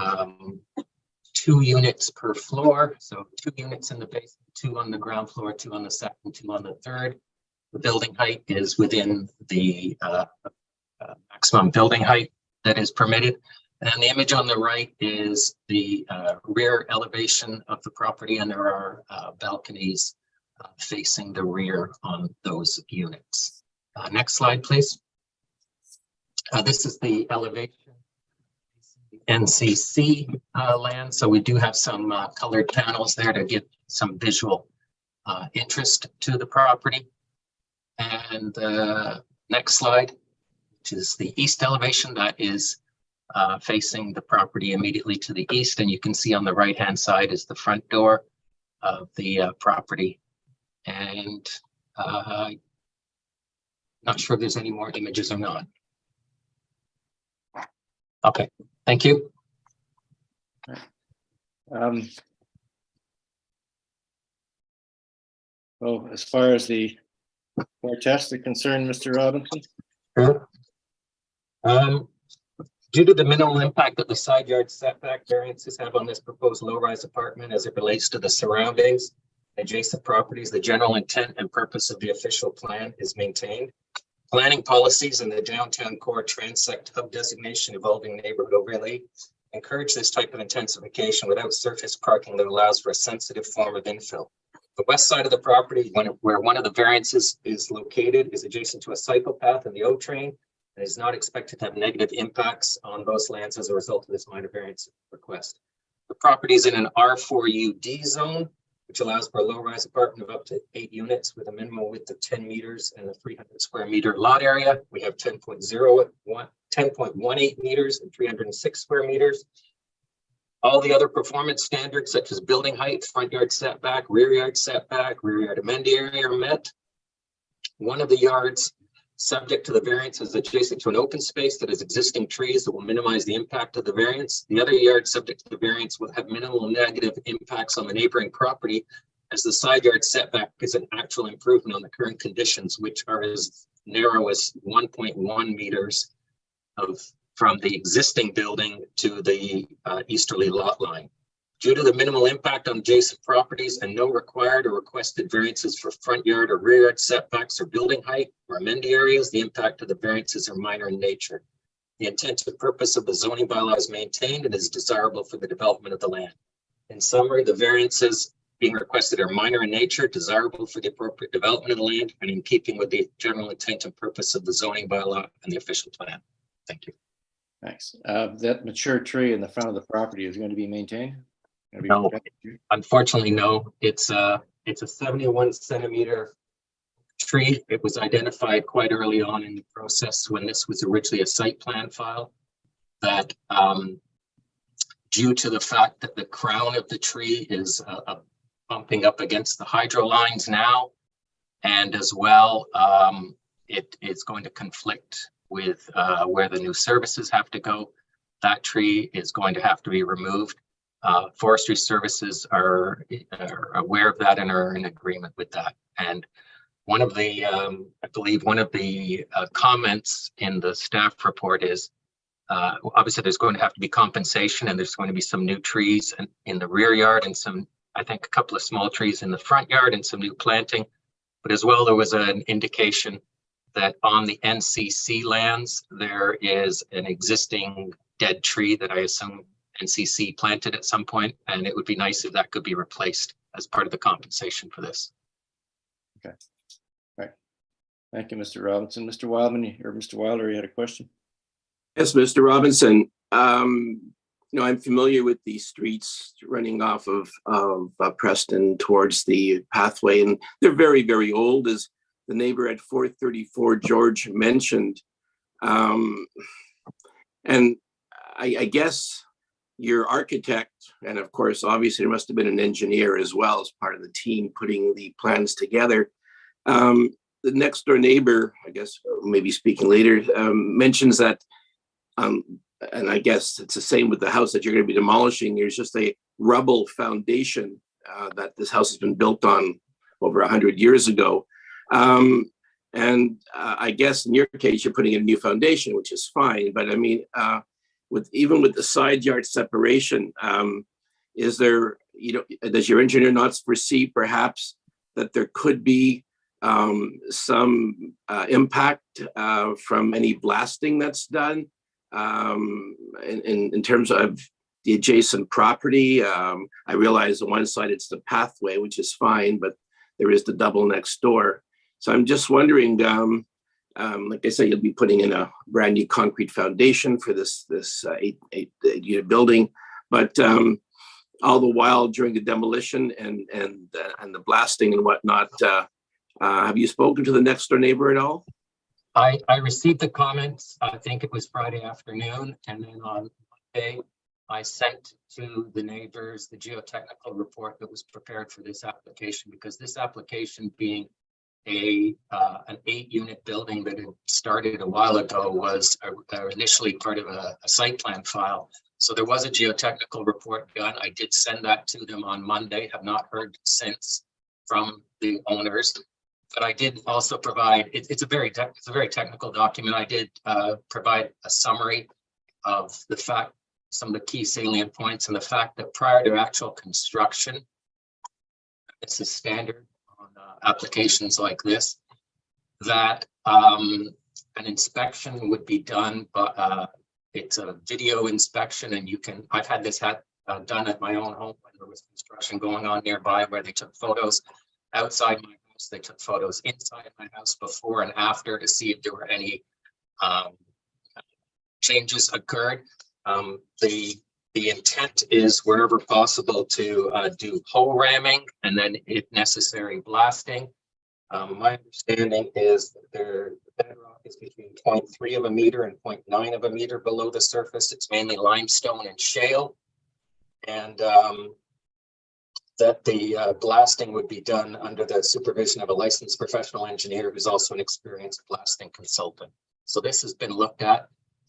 2 units per floor. So 2 units in the basement, 2 on the ground floor, 2 on the second, 2 on the third. The building height is within the maximum building height that is permitted. And the image on the right is the rear elevation of the property, and there are balconies facing the rear on those units. Next slide, please. This is the elevation NCC land. So we do have some colored panels there to give some visual interest to the property. And next slide, which is the east elevation that is facing the property immediately to the east. And you can see on the right-hand side is the front door of the property. And not sure if there's any more images or not. Okay, thank you. Well, as far as the test are concerned, Mr. Robinson? Sure. Due to the minimal impact that the side yard setback variances have on this proposed low-rise apartment as it relates to the surroundings, adjacent properties, the general intent and purpose of the official plan is maintained. Planning policies in the downtown core transect hub designation evolving neighborhood overlay encourage this type of intensification without surface parking that allows for a sensitive form of infill. The west side of the property, where one of the variances is located, is adjacent to a cycle path and the O train, and is not expected to have negative impacts on those lands as a result of this minor variance request. The property is in an R4UD zone, which allows for a low-rise apartment of up to 8 units with a minimum width of 10 meters and a 300 square meter lot area. We have 10.18 meters and 306 square meters. All the other performance standards such as building height, front yard setback, rear yard amenity area are met. One of the yards subject to the variance is adjacent to an open space that has existing trees that will minimize the impact of the variance. The other yard subject to the variance will have minimal negative impacts on the neighboring property, as the side yard setback is an actual improvement on the current conditions, which are as narrow as 1.1 meters from the existing building to the easterly lot line. Due to the minimal impact on adjacent properties and no required or requested variances for front yard or rear yard setbacks or building height or amenity areas, the impact of the variances are minor in nature. The intent and purpose of the zoning bylaw is maintained and is desirable for the development of the land. In summary, the variances being requested are minor in nature, desirable for the appropriate development of the land, and in keeping with the general intent and purpose of the zoning bylaw and the official plan. Thank you. Thanks. That mature tree in the front of the property is going to be maintained? No, unfortunately, no. It's a 71 centimeter tree. It was identified quite early on in the process when this was originally a site plan file, that due to the fact that the crown of the tree is bumping up against the hydro lines now, and as well, it is going to conflict with where the new services have to go. That tree is going to have to be removed. Forestry services are aware of that and are in agreement with that. And one of the, I believe one of the comments in the staff report is obviously there's going to have to be compensation, and there's going to be some new trees in the rear yard and some, I think, a couple of small trees in the front yard and some new planting. But as well, there was an indication that on the NCC lands, there is an existing dead tree that I assume NCC planted at some point, and it would be nice if that could be replaced as part of the compensation for this. Okay. All right. Thank you, Mr. Robinson. Mr. Wildman, or Mr. Wilder, you had a question? Yes, Mr. Robinson. I'm familiar with the streets running off of Preston towards the pathway, and they're very, very old, as the neighbor at 434 George mentioned. And I guess your architect, and of course, obviously, there must have been an engineer as well as part of the team putting the plans together. The next door neighbor, I guess, maybe speaking later, mentions that and I guess it's the same with the house that you're going to be demolishing. There's just a rubble foundation that this house has been built on over 100 years ago. I guess in your case, you're putting in a new foundation, which is fine. But I mean, even with the side yard separation, is there, does your engineer not foresee perhaps that there could be some impact from any blasting that's done? In terms of the adjacent property, I realize on one side it's the pathway, which is fine, but there is the double next door. So I'm just wondering, like I say, you'll be putting in a brand new concrete foundation for this eight-unit building, but all the while during the demolition and the blasting and whatnot, have you spoken to the next door neighbor at all? I received the comments, I think it was Friday afternoon, and then on Monday, I sent to the neighbors the geotechnical report that was prepared for this application, because this application being an 8-unit building that had started a while ago was initially part of a site plan file. So there was a geotechnical report done. I did send that to them on Monday, have not heard since from the owners. But I did also provide, it's a very technical document. I did provide a summary of the fact, some of the key salient points, and the fact that prior to actual construction, it's a standard on applications like this, that an inspection would be done, but it's a video inspection, and I've had this done at my own home when there was construction going on nearby, where they took photos outside my house. They took photos inside my house before and after to see if there were any changes occurred. The intent is, wherever possible, to do hole ramming and then, if necessary, blasting. My understanding is that the bedrock is between 0.3 of a meter and 0.9 of a meter below the surface. It's mainly limestone and shale, and that the blasting would be done under the supervision of a licensed professional engineer who's also an experienced blasting consultant. So this has been looked at.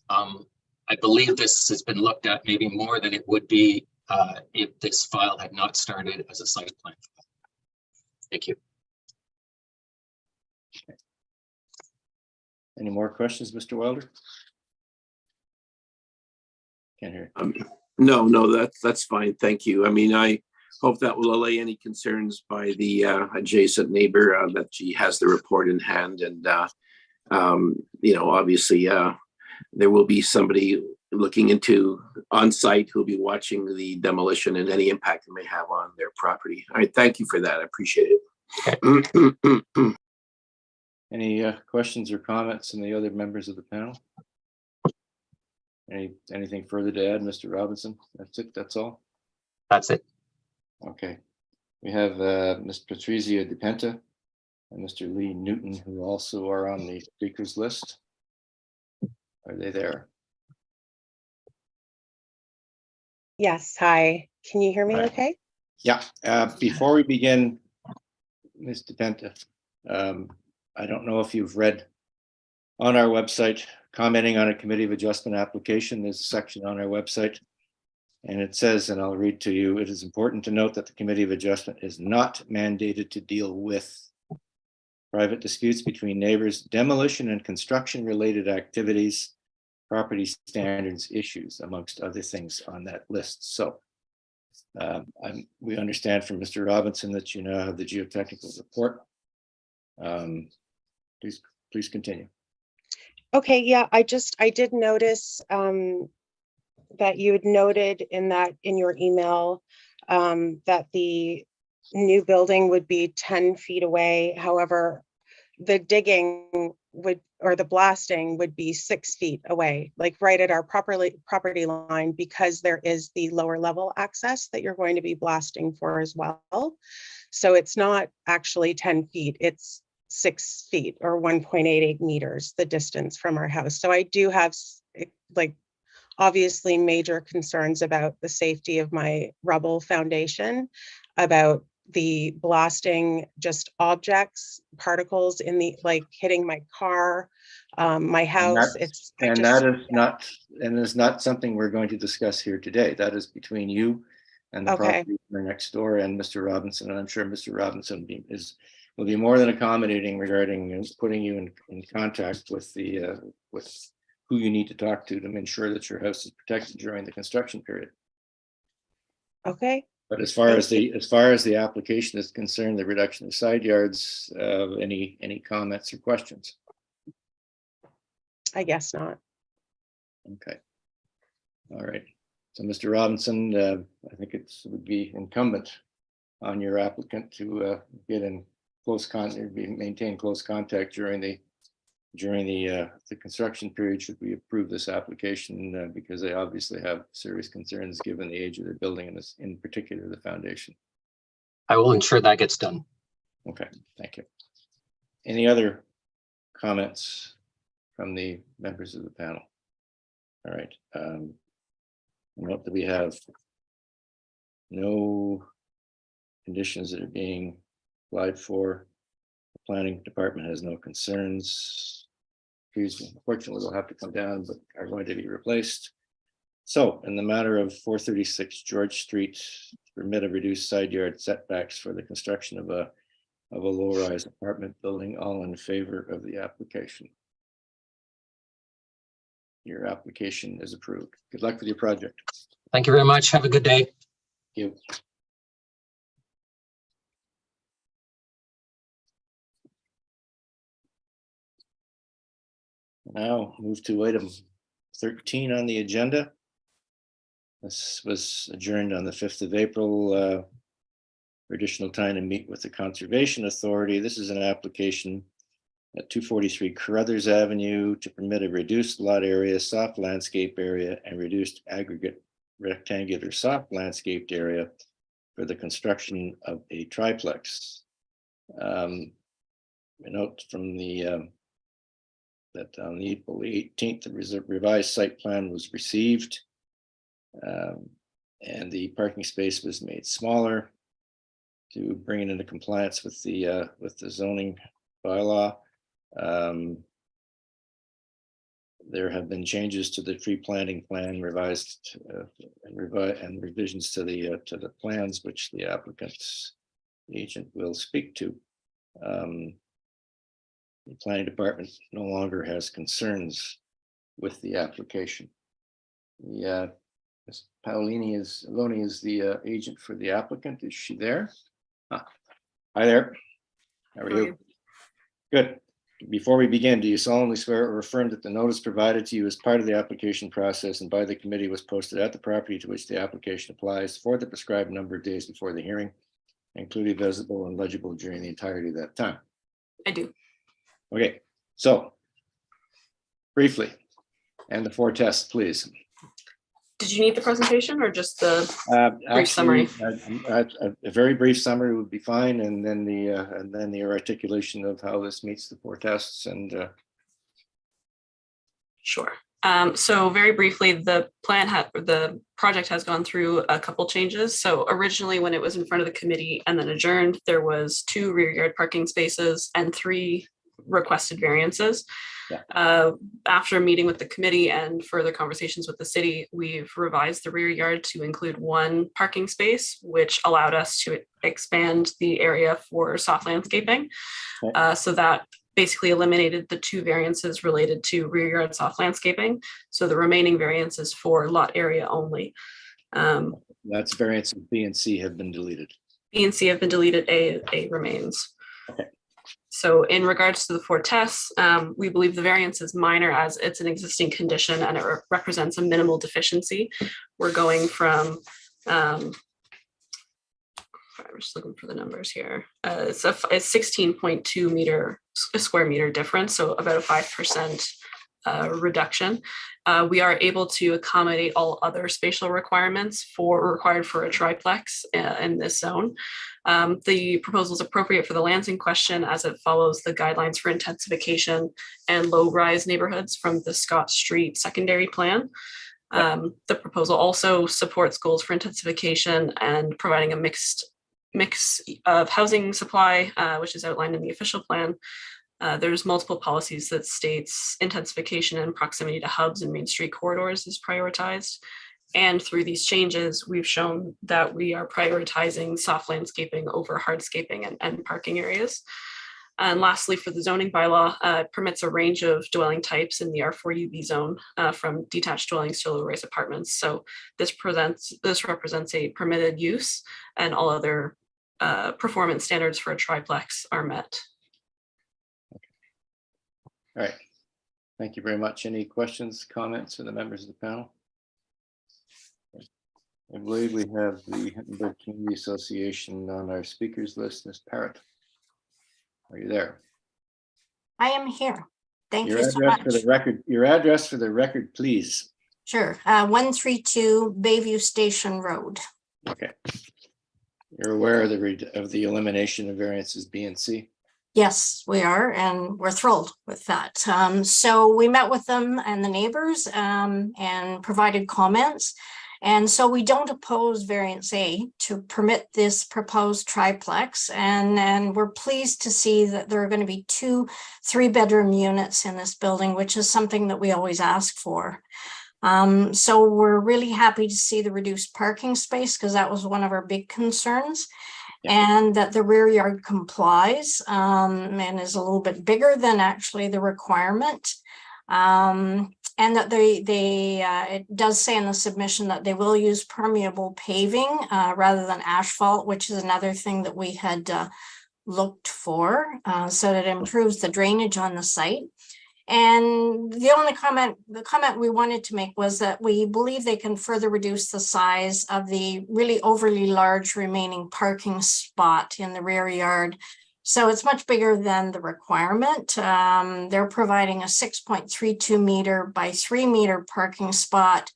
I believe this has been looked at maybe more than it would be if this file had not started as a site plan. Thank you. Any more questions, Mr. Wilder? Can't hear. No, that's fine. Thank you. I mean, I hope that will allay any concerns by the adjacent neighbor, that she has the report in hand, and obviously there will be somebody looking into on site who'll be watching the demolition and any impact it may have on their property. All right, thank you for that. I appreciate it. Any questions or comments from the other members of the panel? Anything further to add, Mr. Robinson? That's it. That's all. That's it. Okay. We have Ms. Patrizia DePenta and Mr. Lee Newton, who also are on the speakers list. Are they there? Yes, hi. Can you hear me Hi. okay? Yeah. Before we begin, Ms. DePenta, I don't know if you've read on our website, commenting on a committee of adjustment application. There's a section on our website, and it says, and I'll read to you, it is important to note that the committee of adjustment is not mandated to deal with private disputes between neighbors, demolition and construction related activities, property standards issues, amongst other things on that list. So we understand from Mr. Robinson that you now have the geotechnical report. Please continue. Okay, yeah, I did notice that you had noted in your email that the new building would be 10 feet away. However, the digging or the blasting would be 6 feet away, like right at our property line, because there is the lower level access that you're going to be blasting for as well. So it's not actually 10 feet, it's 6 feet or 1.88 meters, the distance from our house. So I do have like obviously major concerns about the safety of my rubble foundation, about the blasting just objects, particles in the, like hitting my car, my house. It's not something we're going to discuss here today. That is between you and the property owner next door and Mr. Robinson. And I'm sure Mr. Robinson will be more than accommodating regarding putting you in contact with with who you need to talk to ensure that your house is protected during the construction period. Okay. But as far as the application is concerned, the reduction of side yards, any comments or questions? I guess not. Okay. All right. So, Mr. Robinson, I think it would be incumbent on your applicant to get in close contact, maintain close contact during the construction period should we approve this application, because they obviously have serious concerns given the age of their building and this, in particular the foundation. I will ensure that gets done. Okay, thank you. Any other comments from the members of the panel? All right. What do we have? No conditions that are being applied for. The planning department has no concerns. Trees, unfortunately, will have to come down, but are going to be replaced. So, in the matter of 436 George Street, permit of reduced side yard setbacks for the construction of a low-rise apartment building, all in favor of the application. Your application is approved. Good luck with your project. Thank you very much. Have a good day. Thank you. Now move to item 13 on the agenda. This was adjourned on the 5th of April for additional time to meet with the Conservation Authority. This is an application at 243 Carruthers Avenue to permit a reduced lot area, soft landscape area, and reduced aggregate rectangular soft landscaped area for the construction of a triplex. A note from that on April 18th, the revised site plan was received, and the parking space was made smaller to bring it into compliance with the zoning bylaw. There have been changes to the tree planting plan, revised and revisions to the plans, which the applicant's agent will speak to. The planning department no longer has concerns with the application. Ms. Paolini is the agent for the applicant. Is she there? Hi there. How are you? Good. Before we begin, do you solemnly swear or affirm that the notice provided to you as part of the application process and by the committee was posted at the property to which the application applies for the prescribed number of days before the hearing, including visible and legible during the entirety of that time? I do. Okay, so briefly, and the 4 tests, please. Did you need the presentation or just the brief summary? A very brief summary would be fine, and then the articulation of how this meets the 4 tests and. Sure. So very briefly, the project has gone through a couple changes. So originally, when it was in front of the committee and then adjourned, there was 2 rear yard parking spaces and 3 requested variances. Yeah. After meeting with the committee and further conversations with the city, we've revised the rear yard to include 1 parking space, which allowed us to expand the area for soft landscaping. Okay. So that basically eliminated the 2 variances related to rear yard soft landscaping. So the remaining variances for lot area only. That's variances B and C have been deleted. B and C have been deleted, A remains. Okay. So in regards to the 4 tests, we believe the variance is minor as it's an existing condition and it represents a minimal deficiency. We're going from, I'm just looking for the numbers here. It's a 16.2 square meter difference, so about a 5% reduction. We are able to accommodate all other spatial requirements required for a triplex in this zone. The proposal is appropriate for the lands in question as it follows the guidelines for intensification and low-rise neighborhoods from the Scott Street secondary plan. The proposal also supports goals for intensification and providing a mix of housing supply, which is outlined in the official plan. There's multiple policies that states intensification and proximity to hubs and main street corridors is prioritized. And through these changes, we've shown that we are prioritizing soft landscaping over hardscaping and parking areas. And lastly, for the zoning bylaw, it permits a range of dwelling types in the R4UB zone from detached dwellings to low-rise apartments. So this represents a permitted use, and all other performance standards for a triplex are met. All right. Thank you very much. Any questions, comments from the members of the panel? I believe we have the Hindenburg Community Association on our speakers list. Ms. Parrott, are you there? I am here. Thank Your you so address much. for the record. Your address for the record, please. Sure. 132 Bayview Station Road. Okay. You're aware of the elimination of variances B and C? Yes, we are, and we're thrilled with that. So we met with them and the neighbors and provided comments. And so we don't oppose variance A to permit this proposed triplex. And we're pleased to see that there are going to be 2 3-bedroom units in this building, which is something that we always ask for. So we're really happy to see the reduced parking space because that was one of our big concerns. And that the rear yard complies and is a little bit bigger than actually the requirement. And that it does say in the submission that they will use permeable paving rather than asphalt, which is another thing that we had looked for, so that it improves the drainage on the site. And the comment we wanted to make was that we believe they can further reduce the size of the really overly large remaining parking spot in the rear yard. So it's much bigger than the requirement. They're providing a 6.32 meter by 3 meter parking spot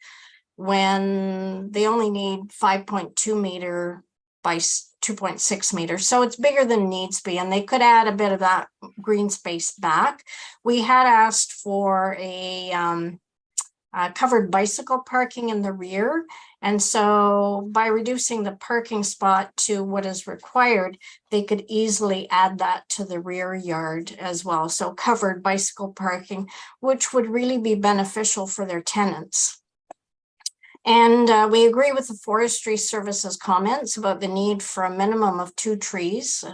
when they only need 5.2 meter by 2.6 meters. So it's bigger than needs be, and they could add a bit of that green space back. We had asked for a covered bicycle parking in the rear. And so by reducing the parking spot to what is required, they could easily add that to the rear yard as well. So covered bicycle parking, which would really be beneficial for their tenants. And we agree with the Forestry Services comments about the need for a minimum of 2 trees,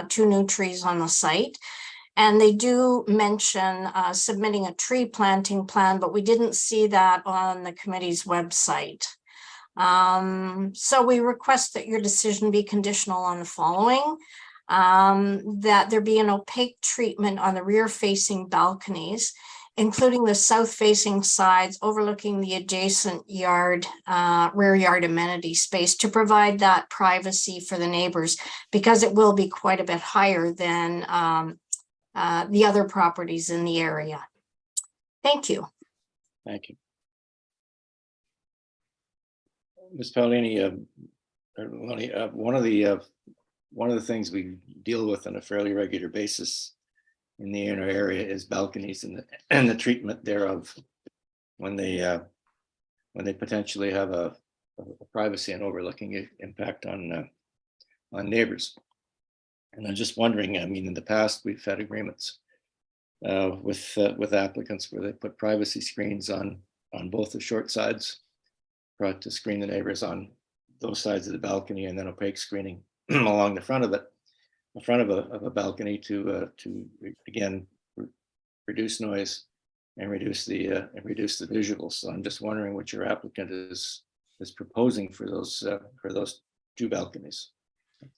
2 new trees on the site. And they do mention submitting a tree planting plan, but we didn't see that on the committee's website. So we request that your decision be conditional on the following, that there be an opaque treatment on the rear facing balconies, including the south facing sides overlooking the adjacent yard, rear yard amenity space to provide that privacy for the neighbors, because it will be quite a bit higher than the other properties in the area. Thank you. Thank you. Ms. Paolini, one of the things we deal with on a fairly regular basis in the inner area is balconies and the treatment thereof when they potentially have a privacy and overlooking impact on neighbors. And I'm just wondering, I mean, in the past, we've had agreements with applicants where they put privacy screens on both the short sides to screen the neighbors on those sides of the balcony, and then opaque screening along the front of it, the front of a balcony to again reduce noise, and reduce the visuals. So I'm just wondering what your applicant is proposing for those two balconies.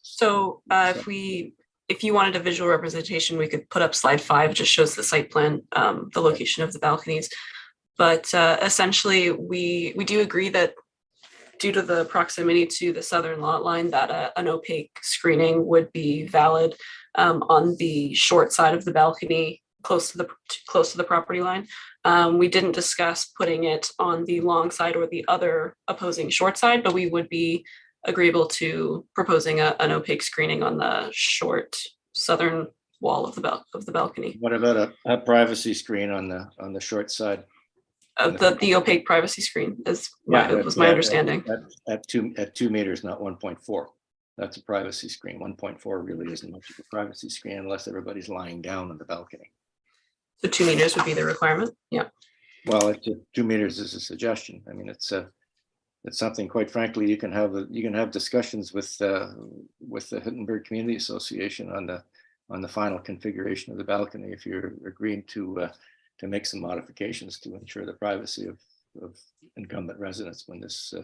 So if you wanted a visual representation, we could put up slide 5, just shows the site plan, the location of the balconies. But essentially, we do agree that due to the proximity to the southern lot line, that an opaque screening would be valid on the short side of the balcony, close to the property line. We didn't discuss putting it on the long side or the other opposing short side, but we would be agreeable to proposing an opaque screening on the short southern wall of the balcony. What about a privacy screen on the short side? The opaque privacy screen was my understanding. At 2 meters, not 1.4. That's a privacy screen. 1.4 really isn't much of a privacy screen unless everybody's lying down on the balcony. So 2 meters would be the requirement. Yeah. Well, 2 meters is a suggestion. I mean, it's something, quite frankly, you can have discussions with the Hittenberg Community Association on the final configuration of the balcony if you're agreeing to make some modifications to ensure the privacy of incumbent residents when this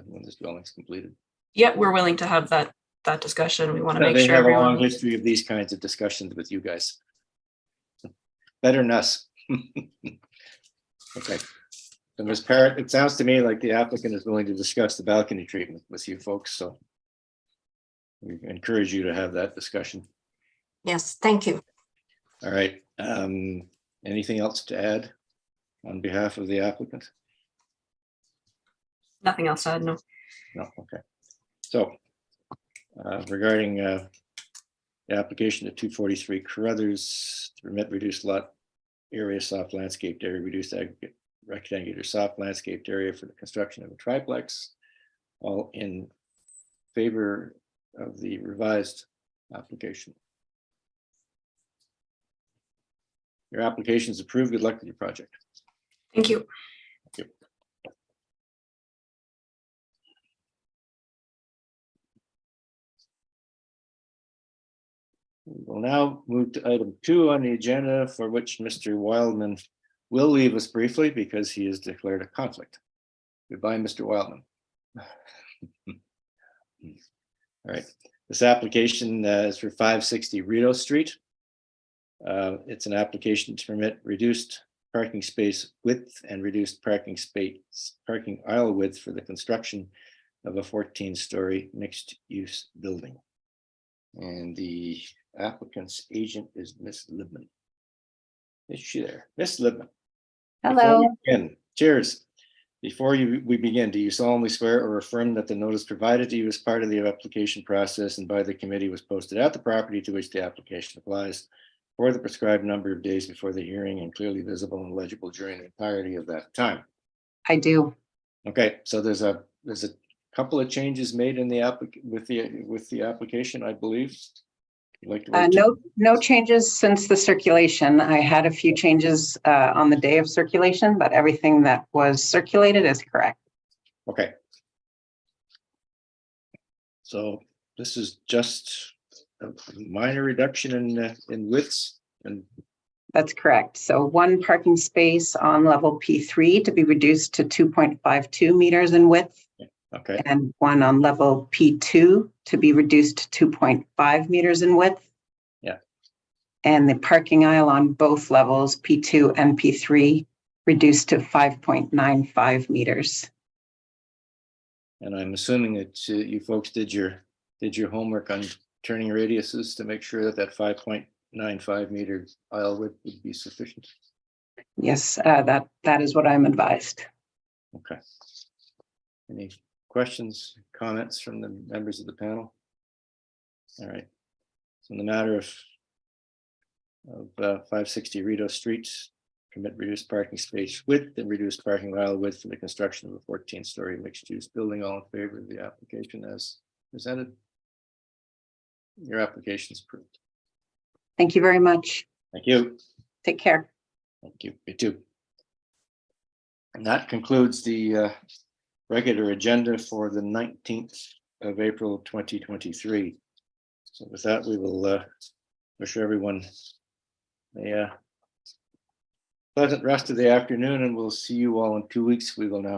dwelling's completed. Yeah, we're willing to have that discussion. We want to make they sure have everyone. a long history of these kinds of discussions with you guys. Better than us. Okay. So Ms. Parrott, it sounds to me like the applicant is willing to discuss the balcony treatment with you folks. So we encourage you to have that discussion. Yes, thank you. All right. Anything else to add on behalf of the applicant? Nothing else to add, no. No, okay. So regarding the application of 243 Carruthers to permit reduced lot area, soft landscaped area, reduced aggregate rectangular soft landscaped area for the construction of a triplex, all in favor of the revised application. Your application is approved. Good luck with your project. Thank you. Thank you. We will now move to item 2 on the agenda, for which Mr. Wildman will leave us briefly because he has declared a conflict. Goodbye, Mr. Wildman. All right. This application is for 560 Rideau Street. It's an application to permit reduced parking space width and reduced parking aisle width for the construction of a 14-story mixed-use building. And the applicant's agent is Miss Libman. Is she there? Miss Libman. Hello. Cheers. Before we begin, do you solemnly swear or affirm that the notice provided to you as part of the application process and by the committee was posted at the property to which the application applies for the prescribed number of days before the hearing and clearly visible and legible during the entirety of that time? I do. Okay, so there's a couple of changes made in the with the application, I believe. Like no changes since the circulation. I had a few changes on the day of circulation, but everything that was circulated is correct. Okay. So this is just a minor reduction in widths and. That's correct. So one parking space on level P3 to be reduced to 2.52 meters in width. Okay. And one on level P2 to be reduced to 2.5 meters in width. Yeah. And the parking aisle on both levels, P2 and P3, reduced to 5.95 meters. And I'm assuming that you folks did your homework on turning radiuses to make sure that 5.95 meter aisle width would be sufficient. Yes, that is what I'm advised. Okay. Any questions, comments from the members of the panel? All right. So in the matter of 560 Rideau Street, permit reduced parking space width and reduced parking aisle width for the construction of a 14-story mixed-use building. All in favor of the application as presented? Your application is approved. Thank you very much. Thank you. Take care. Thank you. You too. And that concludes the regular agenda for the 19th of April 2023. So with that, we will wish everyone a Pleasant rest of the afternoon, and we'll see you all in 2 weeks. We will now